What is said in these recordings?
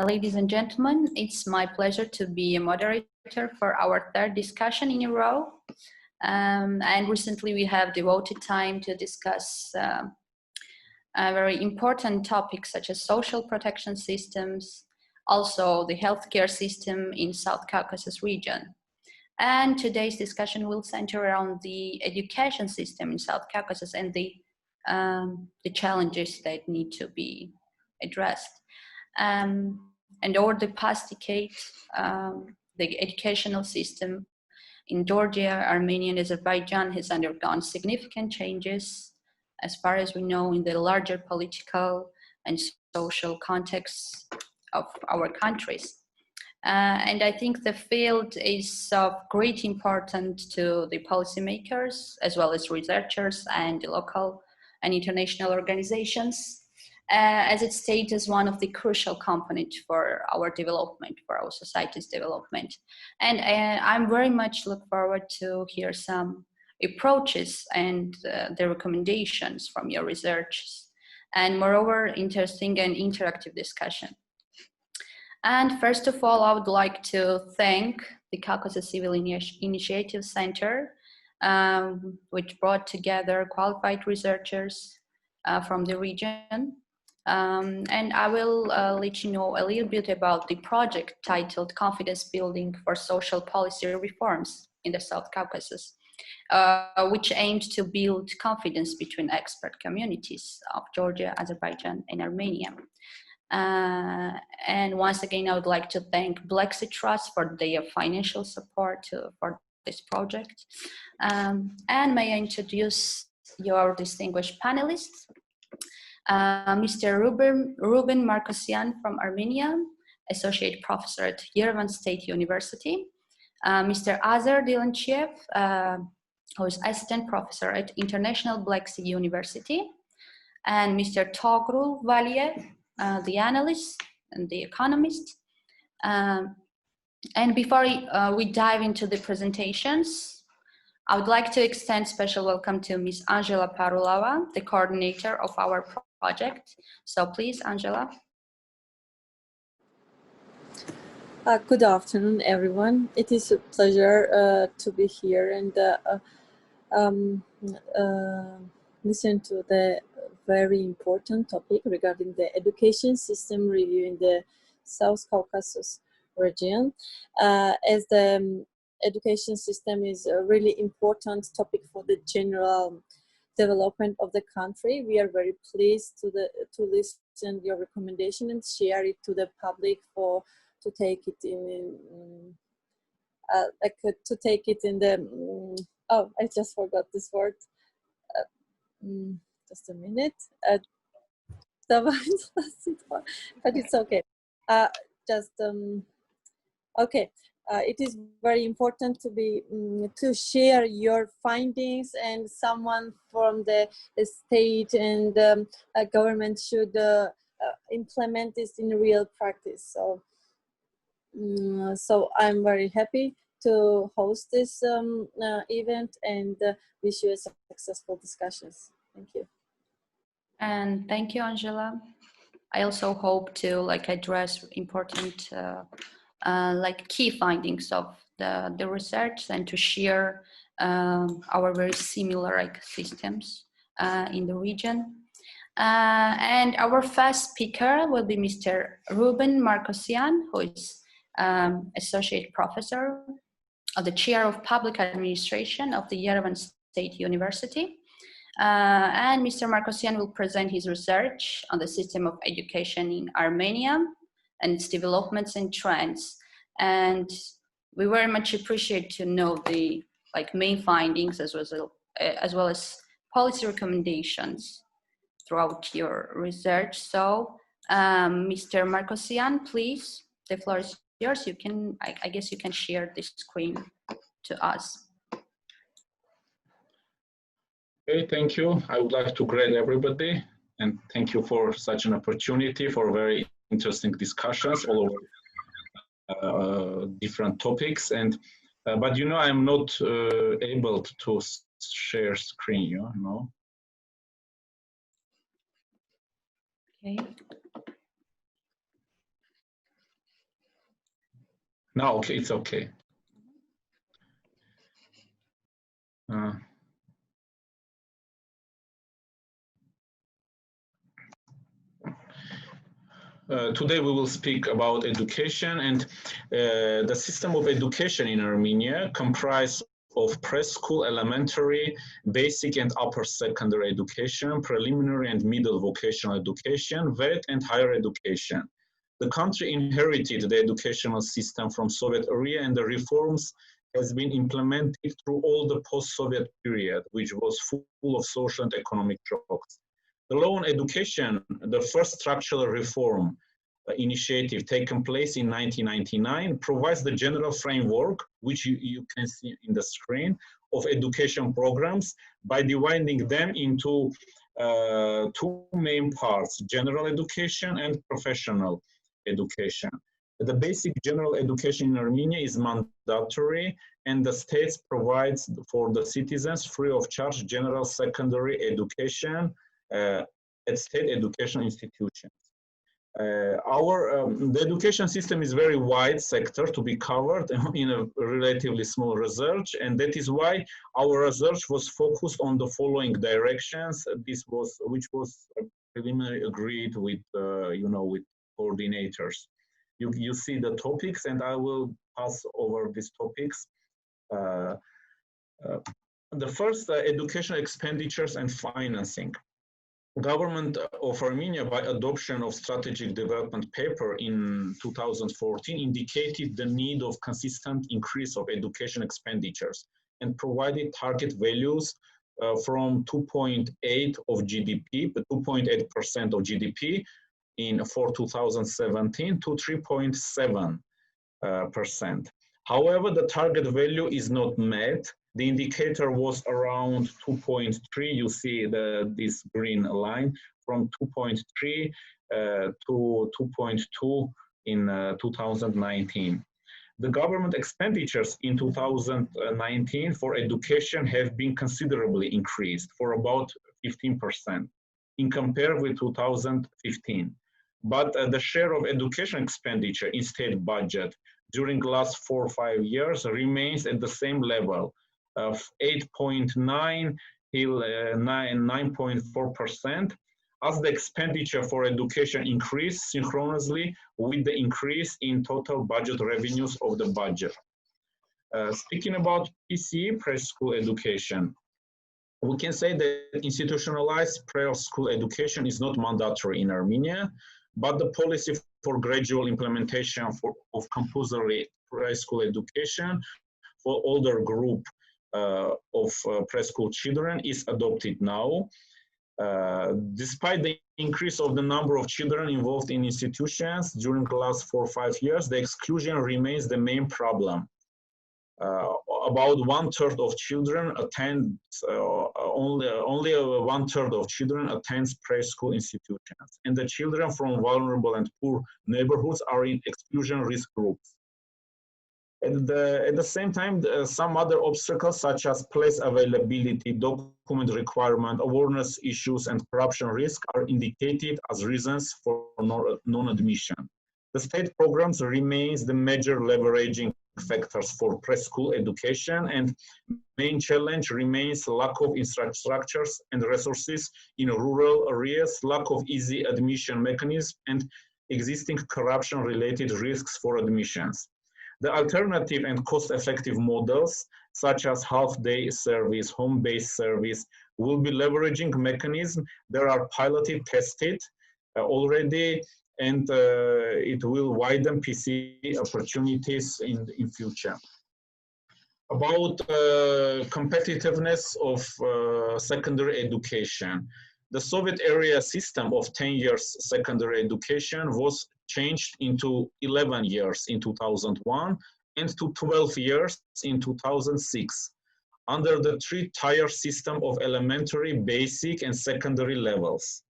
Ladies and gentlemen, it's my pleasure to be a moderator for our third discussion in a row. And recently we have devoted time to discuss very important topics such as social protection systems, also the healthcare system in South Caucasus region. And today's discussion will center around the education system in South Caucasus and the challenges that need to be addressed. And over the past decade, the educational system in Georgia, Armenia, and Azerbaijan has undergone significant changes, as far as we know, in the larger political and social context of our countries. And I think the field is of great importance to the policymakers, as well as researchers and local and international organizations, as it stays as one of the crucial components for our development, for our society's development. And I'm very much look forward to hear some approaches and the recommendations from your research, and moreover, interesting and interactive discussion. And first of all, I would like to thank the Caucasus Civil Initiative Center, which brought together qualified researchers from the region. And I will let you know a little bit about the project titled Confidence Building for Social Policy Reforms in the South Caucasus, which aims to build confidence between expert communities of Georgia, Azerbaijan, and Armenia. And once again, I would like to thank Black Sea Trust for their financial support for this project. And may I introduce your distinguished panelists. Mr. Ruben Markosyan from Armenia, Associate Professor at Yerevan State University. Mr. Azer Dilanchiev, who is Assistant Professor at International Black Sea University. And Mr. Toghrul Valiyev, the Analyst and the Economist. And before we dive into the presentations, I would like to extend special welcome to Ms. Angela Parulova, the coordinator of our project. So please, Angela. Good afternoon, everyone. It is a pleasure to be here and listen to the very important topic regarding the education system review in the South Caucasus region. As the education system is a really important topic for the general development of the country, we are very pleased to listen your recommendation and share it to the public to take it in the oh, I just forgot this word. Just a minute. But it's okay. Okay. It is very important to share your findings, and someone from the state and government should implement this in real practice. So I'm very happy to host this event and wish you a successful discussions. Thank you. And thank you, Angela. I also hope to address important key findings of the research, and to share our very similar systems in the region. And our first speaker will be Mr. Ruben Markosyan, who is Associate Professor of the Chair of Public Administration of the Yerevan State University. And Mr. Markosyan will present his research on the system of education in Armenia and its developments and trends. And we very much appreciate to know the main findings as well as policy recommendations throughout your research. So Mr. Markosyan, please, the floor is yours. You can, I guess you can share the screen to us. Okay, thank you. I would like to greet everybody, and thank you for such an opportunity for very interesting discussions all over different topics. And but I'm not able to share screen. Okay. Now, okay, it's okay. Today we will speak about education, and the system of education in Armenia comprises of preschool, elementary, basic and upper secondary education, preliminary and middle vocational education, VET, and higher education. The country inherited the educational system from Soviet area, and the reforms has been implemented through all the post-Soviet period, which was full of social and economic shocks. The law on education, the first structural reform initiative taken place in 1999, provides the general framework, which you can see in the screen, of education programs by dividing them into two main parts, general education and professional education. The basic general education in Armenia is mandatory, and the state provides for the citizens free of charge general secondary education at state education institutions. The education system is very wide sector to be covered in a relatively small research, and that is why our research was focused on the following directions. Which was preliminarily agreed with with coordinators. You see the topics, and I will pass over these topics. The first, education expenditures and financing. Government of Armenia, by adoption of strategic development paper in 2014, indicated the need of consistent increase of education expenditures and provided target values from 2.8 of GDP, 2.8% of GDP for 2017 to 3.7%. However, the target value is not met. The indicator was around 2.3. You see this green line from 2.3 to 2.2 in 2019. The government expenditures in 2019 for education have been considerably increased for about 15% in compared with 2015. But the share of education expenditure in state budget during the last 4 or 5 years remains at the same level of 8.9 till 9.4%, as the expenditure for education increased synchronously with the increase in total budget revenues of the budget. Speaking about PCE, preschool education, we can say that institutionalized preschool education is not mandatory in Armenia, but the policy for gradual implementation of compulsory preschool education for older group of preschool children is adopted now. Despite the increase of the number of children involved in institutions during the last 4 or 5 years, the exclusion remains the main problem. About 1/3 of children attend, only 1/3 of children attends preschool institutions, and the children from vulnerable and poor neighborhoods are in exclusion risk groups. At the same time, some other obstacles such as place availability, document requirement, awareness issues, and corruption risk are indicated as reasons for non-admission. The state programs remains the major leveraging factors for preschool education, and main challenge remains lack of infrastructures and resources in rural areas, lack of easy admission mechanism, and existing corruption-related risks for admissions. The alternative and cost-effective models, such as half-day service, home-based service, will be leveraging mechanisms that are piloted, tested already, and it will widen PCE opportunities in future. About competitiveness of secondary education. The Soviet area system of 10 years secondary education was changed into 11 years in 2001 and to 12 years in 2006 under the 3-tier system of elementary, basic, and secondary levels.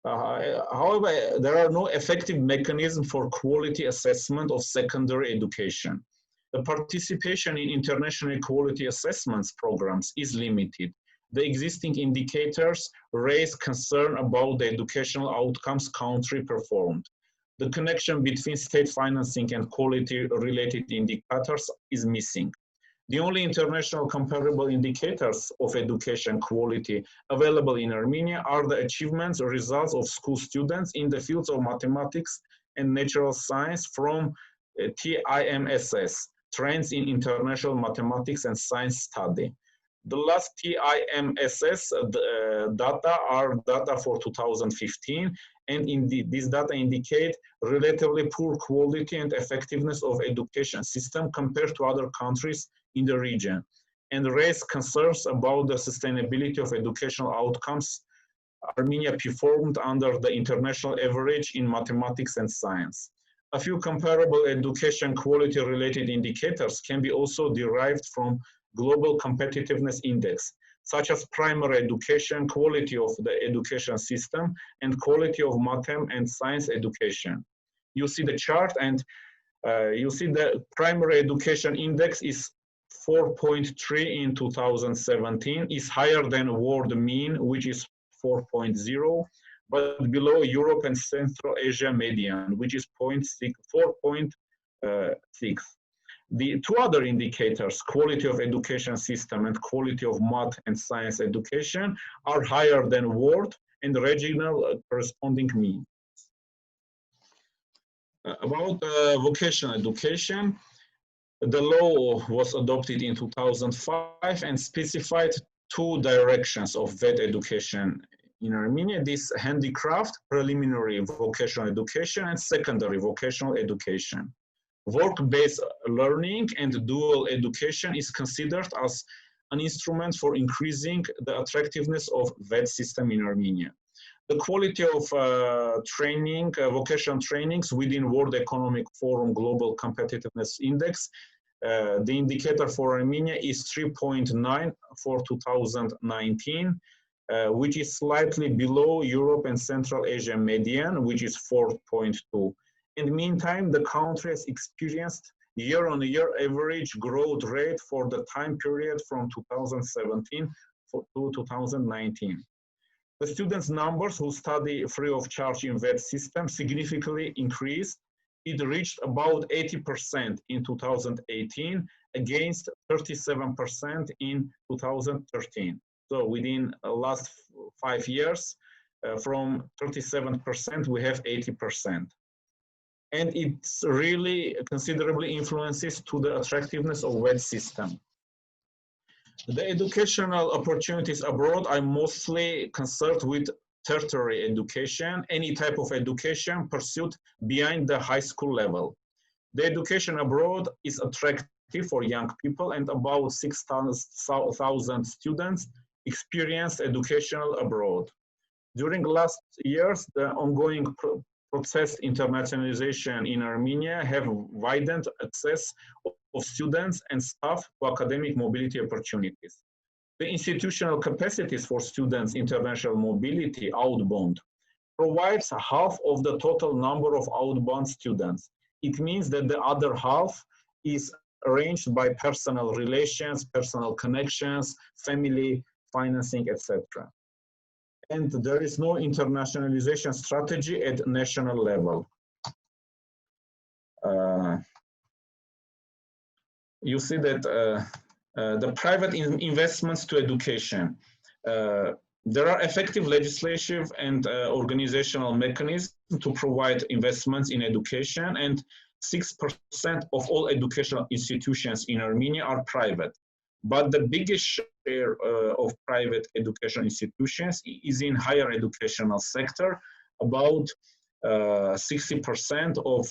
However, there are no effective mechanisms for quality assessment of secondary education. The participation in international quality assessments programs is limited. The existing indicators raise concern about the educational outcomes country performed. The connection between state financing and quality-related indicators is missing. The only international comparable indicators of education quality available in Armenia are the achievements or results of school students in the fields of mathematics and natural science from TIMSS, Trends in International Mathematics and Science Study. The last TIMSS data are data for 2015, and this data indicate relatively poor quality and effectiveness of education system compared to other countries in the region, and raise concerns about the sustainability of educational outcomes Armenia performed under the international average in mathematics and science. A few comparable education quality related indicators can be also derived from Global Competitiveness Index, such as primary education, quality of the education system, and quality of math and science education. You see the chart, and you see the primary education index is 4.3 in 2017, is higher than world mean, which is 4.0, but below Europe and Central Asia median, which is 4.6. The two other indicators, quality of education system and quality of math and science education, are higher than world and regional corresponding mean. About vocational education, the law was adopted in 2005 and specified two directions of VET education in Armenia: this handicraft, preliminary vocational education, and secondary vocational education. Work-based learning and dual education is considered as an instrument for increasing the attractiveness of VET system in Armenia. The quality of training, vocational trainings within World Economic Forum Global Competitiveness Index, the indicator for Armenia is 3.9 for 2019, which is slightly below Europe and Central Asia median, which is 4.2. In the meantime, the country has experienced year-on-year average growth rate for the time period from 2017 to 2019. The students' numbers who study free of charge in VET system significantly increased. It reached about 80% in 2018 against 37% in 2013. So within the last 5 years, from 37%, we have 80%. And it's really considerably influences to the attractiveness of VET system. The educational opportunities abroad are mostly concerned with tertiary education, any type of education pursued beyond the high school level. The education abroad is attractive for young people, and about 6,000 students experienced educational abroad. During last years, the ongoing process internationalization in Armenia have widened access of students and staff to academic mobility opportunities. The institutional capacities for students' international mobility outbound provides half of the total number of outbound students. It means that the other half is arranged by personal relations, personal connections, family financing, etc. And there is no internationalization strategy at national level. You see that the private investments to education. There are effective legislative and organizational mechanisms to provide investments in education, and 6% of all educational institutions in Armenia are private. But the biggest share of private educational institutions is in higher educational sector. About 60% of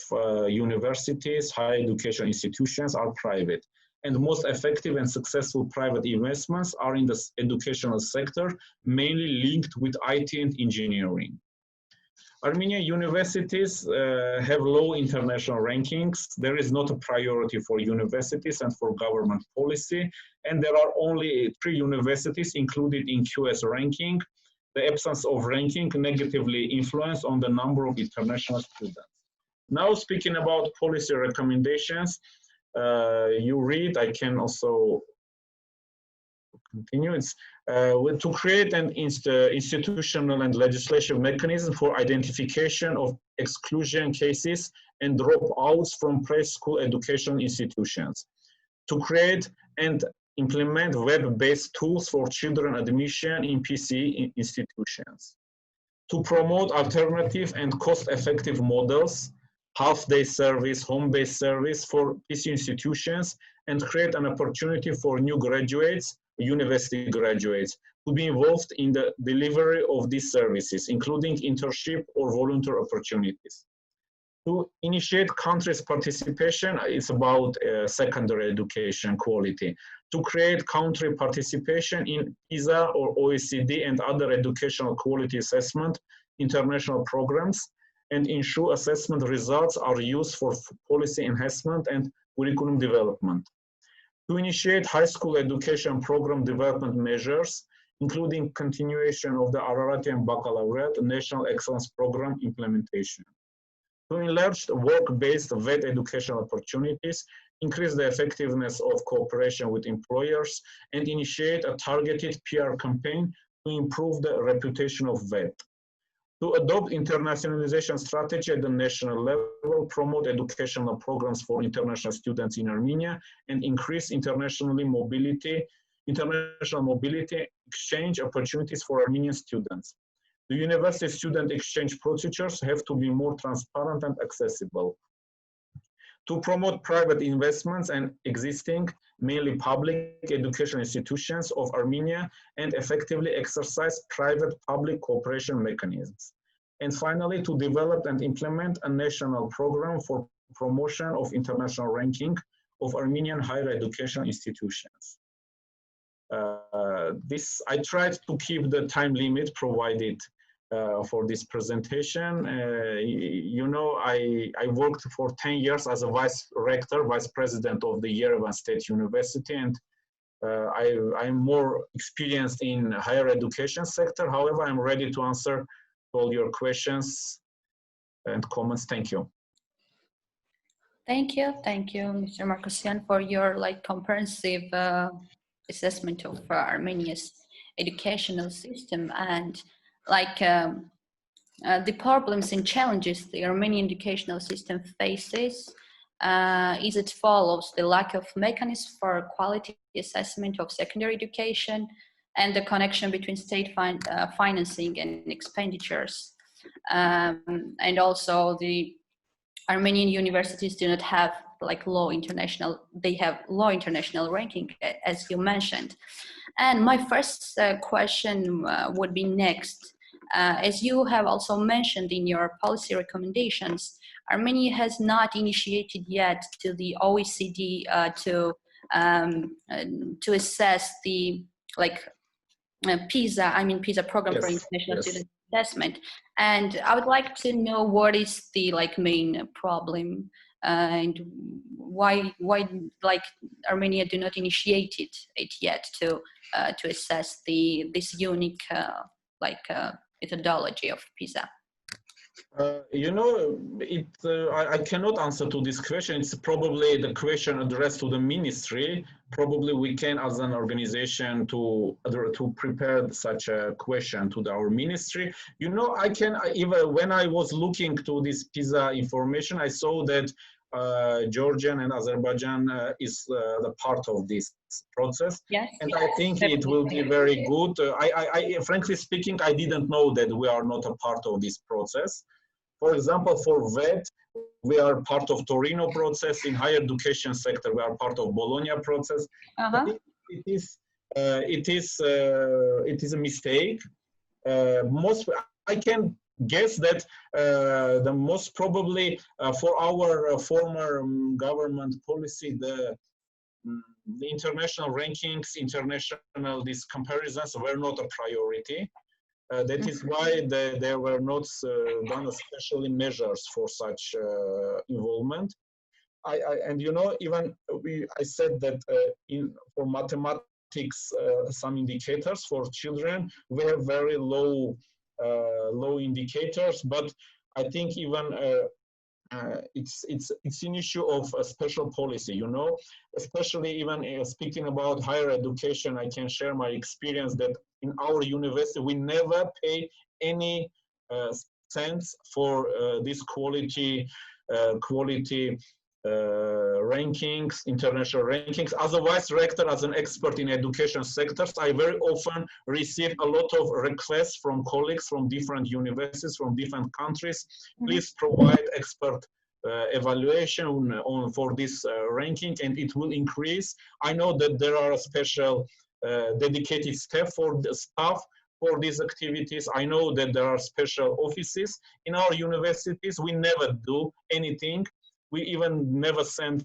universities, higher education institutions are private. And most effective and successful private investments are in the educational sector, mainly linked with IT and engineering. Armenia universities have low international rankings. There is not a priority for universities and for government policy, and there are only 3 universities included in QS ranking. The absence of ranking negatively influences on the number of international students. Now, speaking about policy recommendations, you read, I can also continue. It's to create an institutional and legislative mechanism for identification of exclusion cases and dropouts from preschool education institutions. To create and implement web-based tools for children admission in PCE institutions. To promote alternative and cost-effective models, half-day service, home-based service for PC institutions, and create an opportunity for new graduates, university graduates, to be involved in the delivery of these services, including internship or volunteer opportunities. To initiate countries' participation, it's about secondary education quality. To create country participation in PISA or OECD and other educational quality assessment international programs, and ensure assessment results are used for policy enhancement and curriculum development. To initiate high school education program development measures, including continuation of the Ararati and Baccalaureate National Excellence Program implementation. To enlarge the work-based VET educational opportunities, increase the effectiveness of cooperation with employers, and initiate a targeted PR campaign to improve the reputation of VET. To adopt internationalization strategy at the national level, promote educational programs for international students in Armenia, and increase international mobility exchange opportunities for Armenian students. The university student exchange procedures have to be more transparent and accessible. To promote private investments and existing, mainly public education institutions of Armenia and effectively exercise private-public cooperation mechanisms. And finally, to develop and implement a national program for promotion of international ranking of Armenian higher education institutions. I tried to keep the time limit provided for this presentation. You know, I worked for 10 years as a vice president of the Yerevan State University, and I'm more experienced in higher education sector. However, I'm ready to answer all your questions and comments. Thank you. Thank you, Mr. Markosyan, for your comprehensive assessment of Armenia's educational system and the problems and challenges the Armenian educational system faces. Is it follows the lack of mechanisms for quality assessment of secondary education and the connection between state financing and expenditures. And also the Armenian universities do not have they have low international ranking, as you mentioned. And my first question would be next. As you have also mentioned in your policy recommendations, Armenia has not initiated yet to the OECD to assess the PISA program for international student assessment. And I would like to know what is the main problem and why Armenia do not initiate it yet to assess this unique methodology of PISA. You know, I cannot answer to this question. It's probably the question addressed to the ministry. Probably we can, as an organization, to prepare such a question to our ministry. You know, even when I was looking to this PISA information, I saw that Georgian and Azerbaijan is the part of this process. Yes, and I think it will be very good. I frankly speaking, I didn't know that we are not a part of this process. For example, for VET, we are part of Torino process. In higher education sector, we are part of Bologna process. It is a mistake. I can guess that the most probably for our former government policy, the international rankings, these comparisons were not a priority. That is why there were not done especially measures for such involvement. And you know, even I said that for mathematics, some indicators for children, we have very low indicators, but I think even it's an issue of a special policy, you know, especially even speaking about higher education. I can share my experience that in our university we never pay any cents for this quality rankings, international rankings. Otherwise, rector, as an expert in education sectors, I very often receive a lot of requests from colleagues from different universities, from different countries. Please provide expert evaluation for this ranking, and it will increase. I know that there are a special dedicated staff for the staff for these activities. I know that there are special offices in our universities. We never do anything. We even never send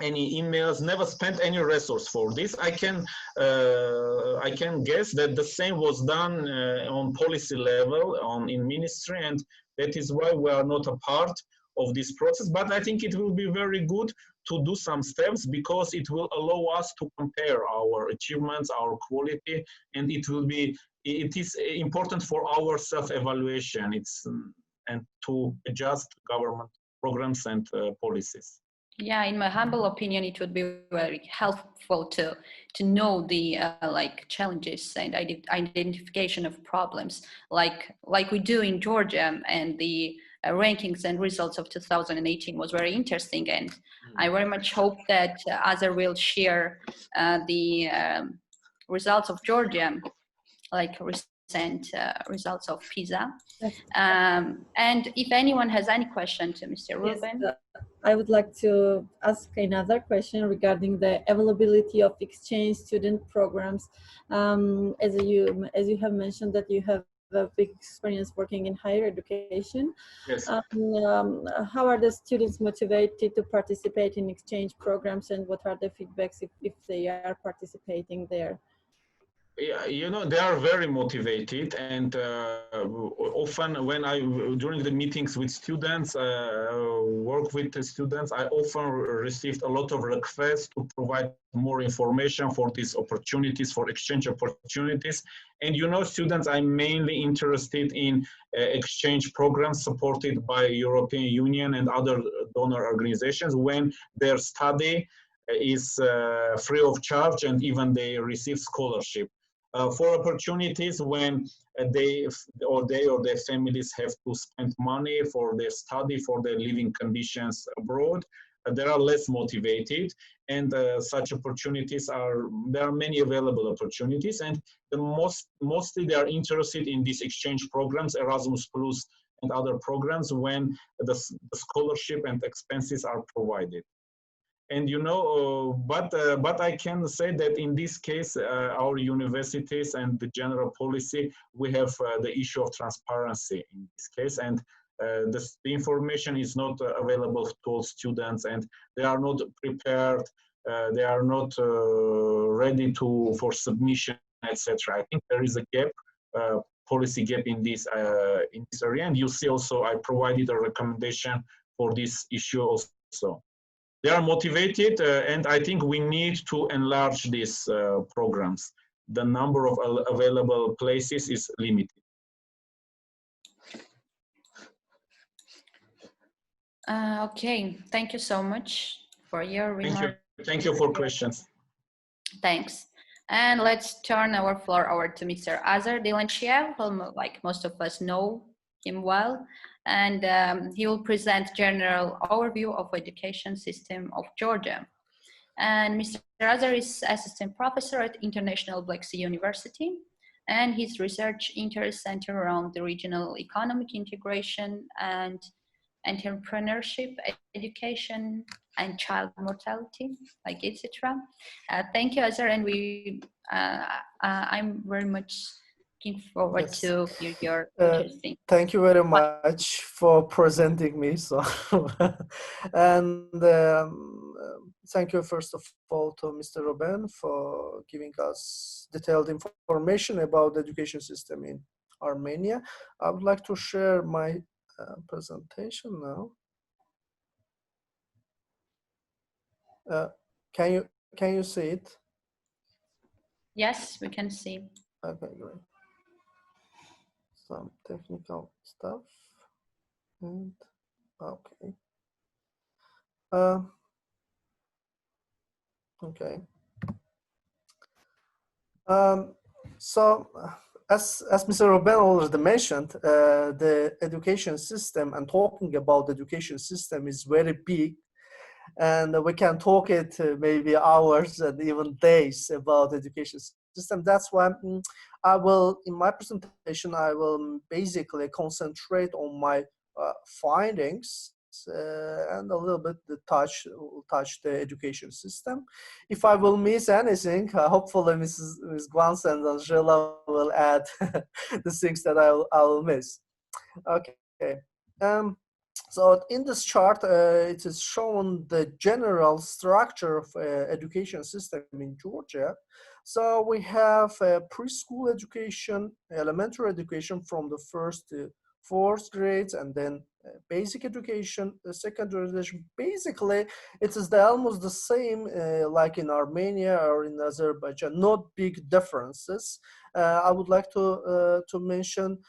any emails, never spent any resource for this. I can guess that the same was done on policy level, in ministry, and that is why we are not a part of this process. But I think it will be very good to do some steps, because it will allow us to compare our achievements, our quality, and it is important for our self-evaluation. And to adjust government programs and policies. Yeah, in my humble opinion, it would be very helpful to know the like challenges and identification of problems, like we do in Georgia. And the rankings and results of 2018 was very interesting, and I very much hope that Azer will share the results of Georgia, like recent results of PISA. And if anyone has any question to Mr. Ruben. Yes, I would like to ask another question regarding the availability of exchange student programs. As you have mentioned that you have a big experience working in higher education. Yes. How are the students motivated to participate in exchange programs, and what are the feedbacks if they are participating there? Yeah, you know, they are very motivated, and often when during the meetings with students, work with the students, I often received a lot of requests to provide more information for these opportunities, for exchange opportunities. And you know, students are mainly interested in exchange programs supported by European Union and other donor organizations when their study is free of charge, and even they receive scholarship. For opportunities when they or their families have to spend money for their study, for their living conditions abroad, they are less motivated, and such opportunities there are many available opportunities, and mostly they are interested in these exchange programs, Erasmus Plus and other programs, when the scholarship and expenses are provided. And you know, but I can say that in this case, our universities and the general policy, we have the issue of transparency in this case, and the information is not available to all students, and they are not prepared, they are not ready for submission, etc. I think there is a gap, policy gap in this area, and you see also I provided a recommendation for this issue also. They are motivated, and I think we need to enlarge these programs. The number of available places is limited. Okay, thank you so much for your remarks. Thank you for questions. Thanks. And let's turn our floor over to Mr. Azer Dilanchiev, whom, like most of us know him well, and he will present general overview of education system of Georgia. And Mr. Azer is assistant professor at International Black Sea University, and his research interests center around the regional economic integration and entrepreneurship, education, and child mortality, like etc. Thank you, Azer, and I'm very much looking forward to hear your interesting. Thank you very much for presenting me. So, and thank you first of all to Mr. Ruben for giving us detailed information about the education system in Armenia. I would like to share my presentation now. Can you see it? Yes, we can see. Okay, great. Some technical stuff, and Okay. Okay. So, as Mr. Ruben already mentioned, the education system, and talking about the education system is very big, and we can talk it maybe hours and even days about the education system. That's why I will, in my presentation, I will basically concentrate on my findings and a little bit touch the education system. If I will miss anything, hopefully Ms. Gvantsa and Angela will add the things that I will miss. Okay. So in this chart, it is shown the general structure of education system in Georgia. So we have preschool education, elementary education from the first to fourth grades, and then basic education, secondary education. Basically, it is almost the same like in Armenia or in Azerbaijan. Not big differences. I would like to mention.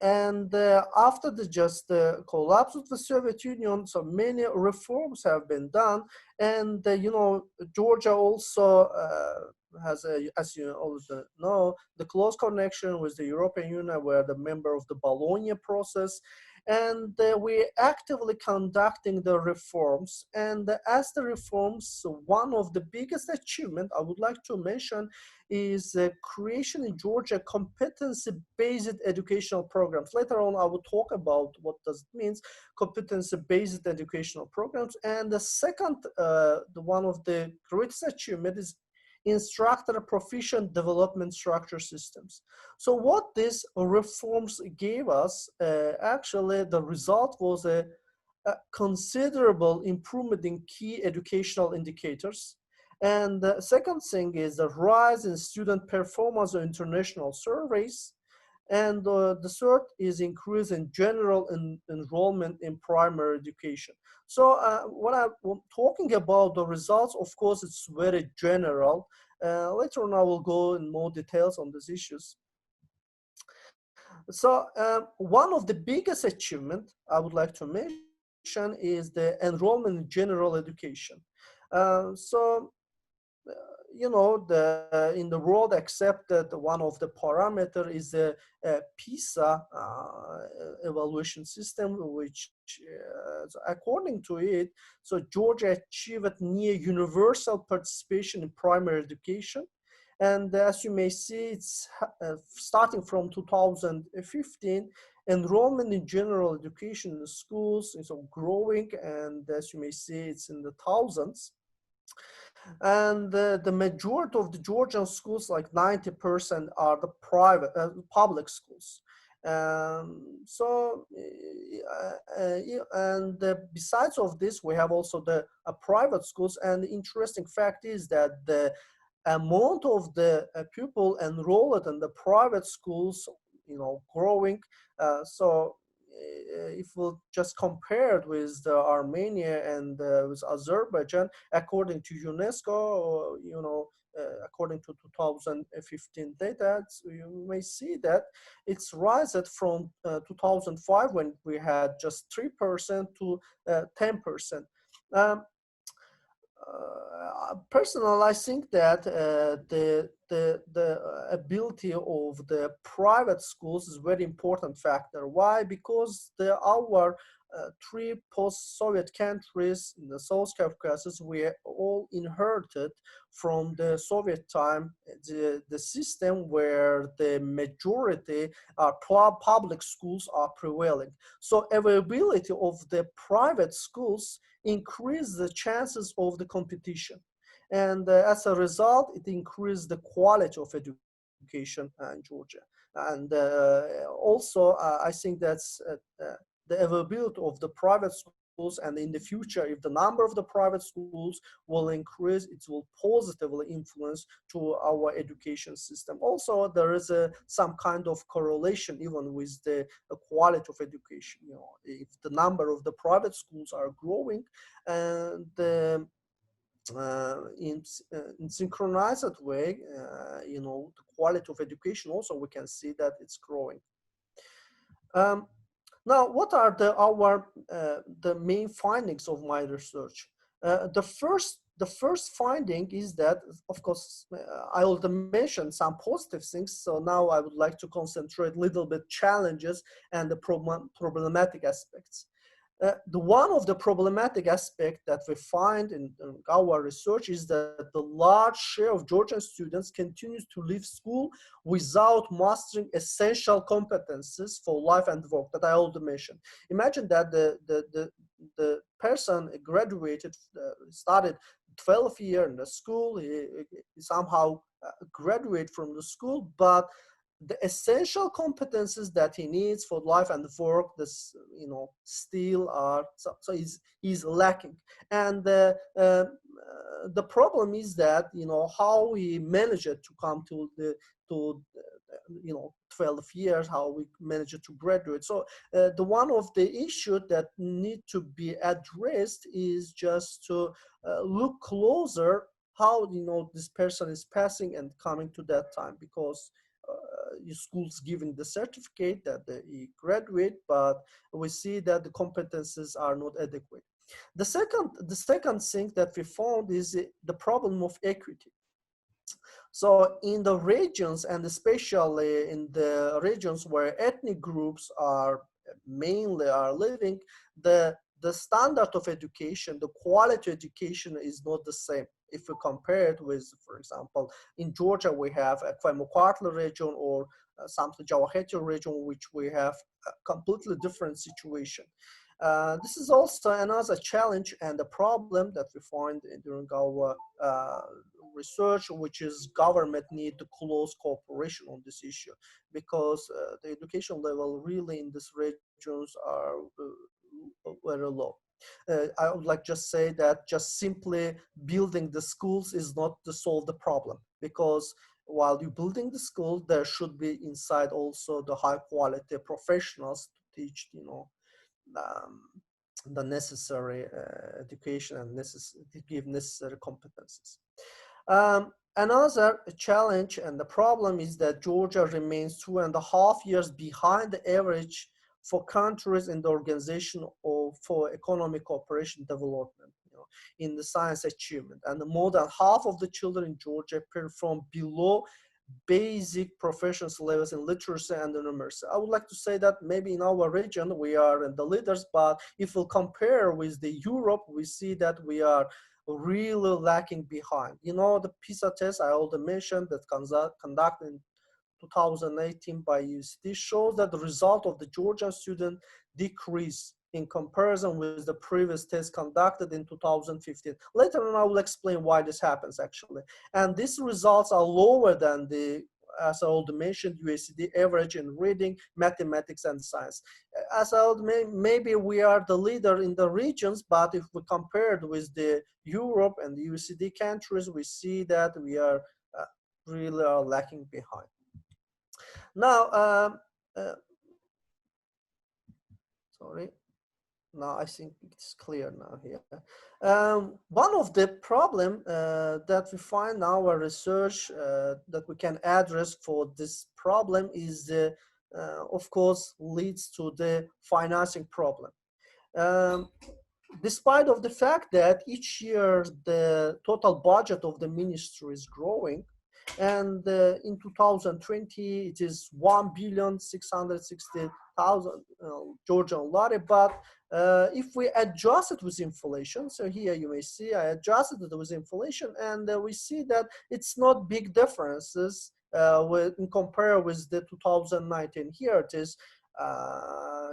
And after the collapse of the Soviet Union, so many reforms have been done. And, Georgia also has, as you also know, the close connection with the European Union. We're the member of the Bologna process. And we're actively conducting the reforms. And as the reforms, one of the biggest achievement I would like to mention is the creation in Georgia competency-based educational programs. Later on, I will talk about what does it mean, competency-based educational programs. And the second, one of the greatest achievement is instructor proficient development structure systems. So what these reforms gave us, actually the result was a considerable improvement in key educational indicators. And the second thing is the rise in student performance on international surveys. And the third is increase in general enrollment in primary education. So when I'm talking about the results, of course, it's very general. Later on, I will go in more details on these issues. So one of the biggest achievements I would like to mention is the enrollment in general education. In the world accepted one of the parameter is the PISA evaluation system, which according to it, so Georgia achieved near universal participation in primary education. And as you may see, it's starting from 2015, enrollment in general education in the schools is growing, and as you may see, it's in the thousands. And the majority of the Georgian schools, like 90%, are the private, public schools. Besides of this, we have also the private schools. And the interesting fact is that the amount of the people enrolled in the private schools, growing. If we'll just compare it with Armenia and with Azerbaijan, according to UNESCO, according to 2015 data, you may see that it's risen from 2005, when we had just 3% to 10%. Personally, I think that the ability of the private schools is a very important factor. Why? Because our three post-Soviet countries in the South Caucasus, we all inherited from the Soviet time the system where the majority public schools are prevailing. So availability of the private schools increase the chances of the competition. And as a result, it increased the quality of education in Georgia. And also, I think that's the availability of the private schools, and in the future, if the number of the private schools will increase, it will positively influence to our education system. Also, there is some kind of correlation even with the quality of education. If the number of the private schools are growing, and in synchronized way, the quality of education also, we can see that it's growing. Now, what are the main findings of my research? The first finding is that, of course, I already mentioned some positive things. So now I would like to concentrate a little bit challenges and the problematic aspects. One of the problematic aspects that we find in our research is that the large share of Georgian students continues to leave school without mastering essential competences for life and work that I already mentioned. Imagine that the person graduated, started 12 years in the school, he somehow graduate from the school, but the essential competences that he needs for life and work, this still are so he's lacking. And the problem is that how we managed to come to the 12 years, how we managed to graduate. So the one of the issues that need to be addressed is just to look closer how this person is passing and coming to that time, because your school's giving the certificate that he graduate, but we see that the competences are not adequate. The second thing that we found is the problem of equity. So in the regions, and especially in the regions where ethnic groups are mainly living, the standard of education, the quality of education is not the same. If we compare it with, for example, in Georgia, we have a Kvartler region or something Jawaheti region, which we have a completely different situation. This is also another challenge and a problem that we find during our research, which is government need to close cooperation on this issue, because the education level really in these regions are very low. I would like just say that just simply building the schools is not to solve the problem, because while you're building the school, there should be inside also the high quality professionals to teach, the necessary education and to give necessary competencies. Another challenge and the problem is that Georgia remains 2.5 years behind the average for countries in the Organization for Economic Cooperation Development, in the science achievement. And more than half of the children in Georgia perform below basic professions levels in literacy and numeracy. I would like to say that maybe in our region we are in the leaders, but if we compare with the Europe, we see that we are really lacking behind. The PISA test I already mentioned that conducted in 2018 by UCD shows that the result of the Georgian student decreased in comparison with the previous test conducted in 2015. Later on, I will explain why this happens actually. And these results are lower than the, as I already mentioned, UACD average in reading, mathematics, and science. As I already maybe we are the leader in the regions, but if we compare it with the Europe and the UACD countries, we see that we are really lacking behind. Now, sorry. Now I think it's clear now here. One of the problem that we find in our research that we can address for this problem is, of course, leads to the financing problem. Despite of the fact that each year the total budget of the ministry is growing, and in 2020 it is 1,660,000 Georgian lari, but if we adjust it with inflation, so here you may see I adjusted it with inflation, and we see that it's not big differences in compare with the 2019. Here it is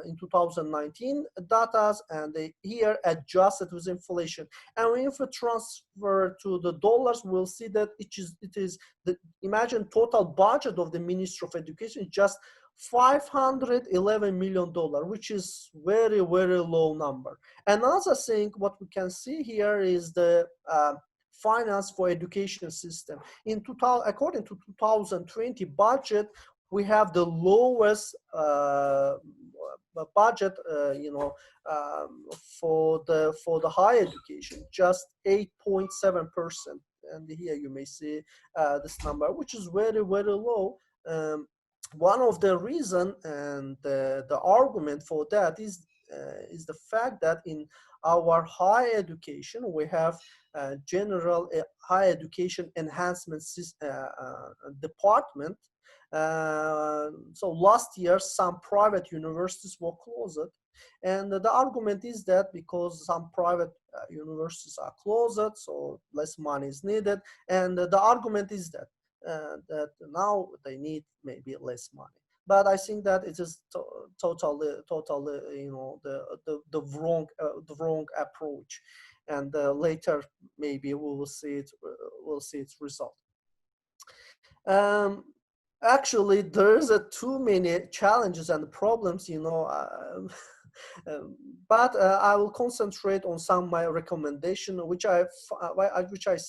in 2019 data, and here adjusted with inflation. And if we transfer to the dollars, we'll see that it is the, imagine total budget of the Ministry of Education is just $511 million, which is very, very low number. Another thing, what we can see here is the finance for education system. According to 2020 budget, we have the lowest budget, for the higher education, just 8.7%. And here you may see this number, which is very, very low. one of the reason and the argument for that is the fact that in our higher education we have general higher education enhancement department. So last year some private universities were closed, and the argument is that because some private universities are closed, so less money is needed, and the argument is that now they need maybe less money. But I think that it is totally, you know, the wrong approach, and later maybe we will see it. We'll see its result. Actually, there's too many challenges and problems, you know. But I will concentrate on some of my recommendation, which I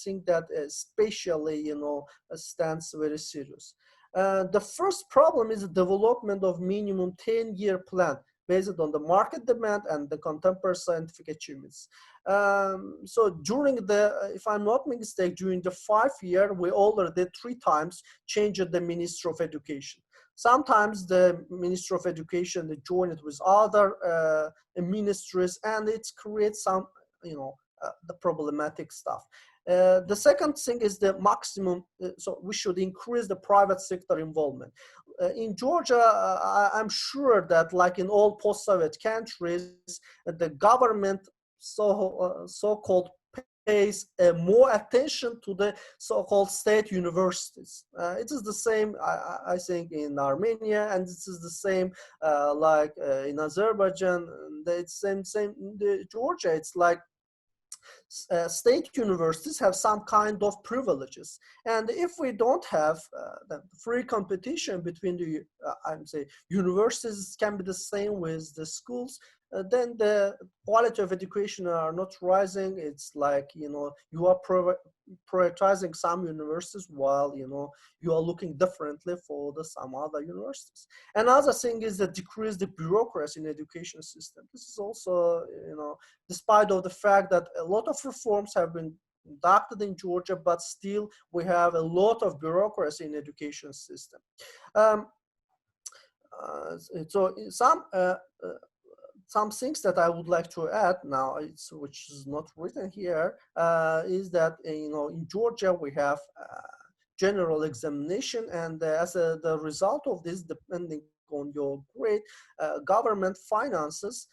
think that especially, you know, stands very serious. The first problem is the development of minimum 10-year plan based on the market demand and the contemporary scientific achievements. So during the, if I'm not mistaken, during the 5 year, we already 3 times changed the Minister of Education. Sometimes the Minister of Education, they join it with other ministries, and it creates some, you know, the problematic stuff. The second thing is the maximum, so we should increase the private sector involvement. In Georgia, I'm sure that like in all post-Soviet countries, the government so-called pays more attention to the so-called state universities. It is the same, I think, in Armenia, and this is the same like in Azerbaijan. It's same in Georgia. It's like state universities have some kind of privileges, and if we don't have the free competition between the I'm say universities can be the same with the schools, then the quality of education are not rising. It's like, you know, you are prioritizing some universities while, you know, you are looking differently for the some other universities. Another thing is that decrease the bureaucracy in the education system. This is also, you know, despite of the fact that a lot of reforms have been conducted in Georgia, but still we have a lot of bureaucracy in the education system. So some things that I would like to add now, which is not written here, is that, you know, in Georgia we have general examination, and as the result of this, depending on your grade, government finances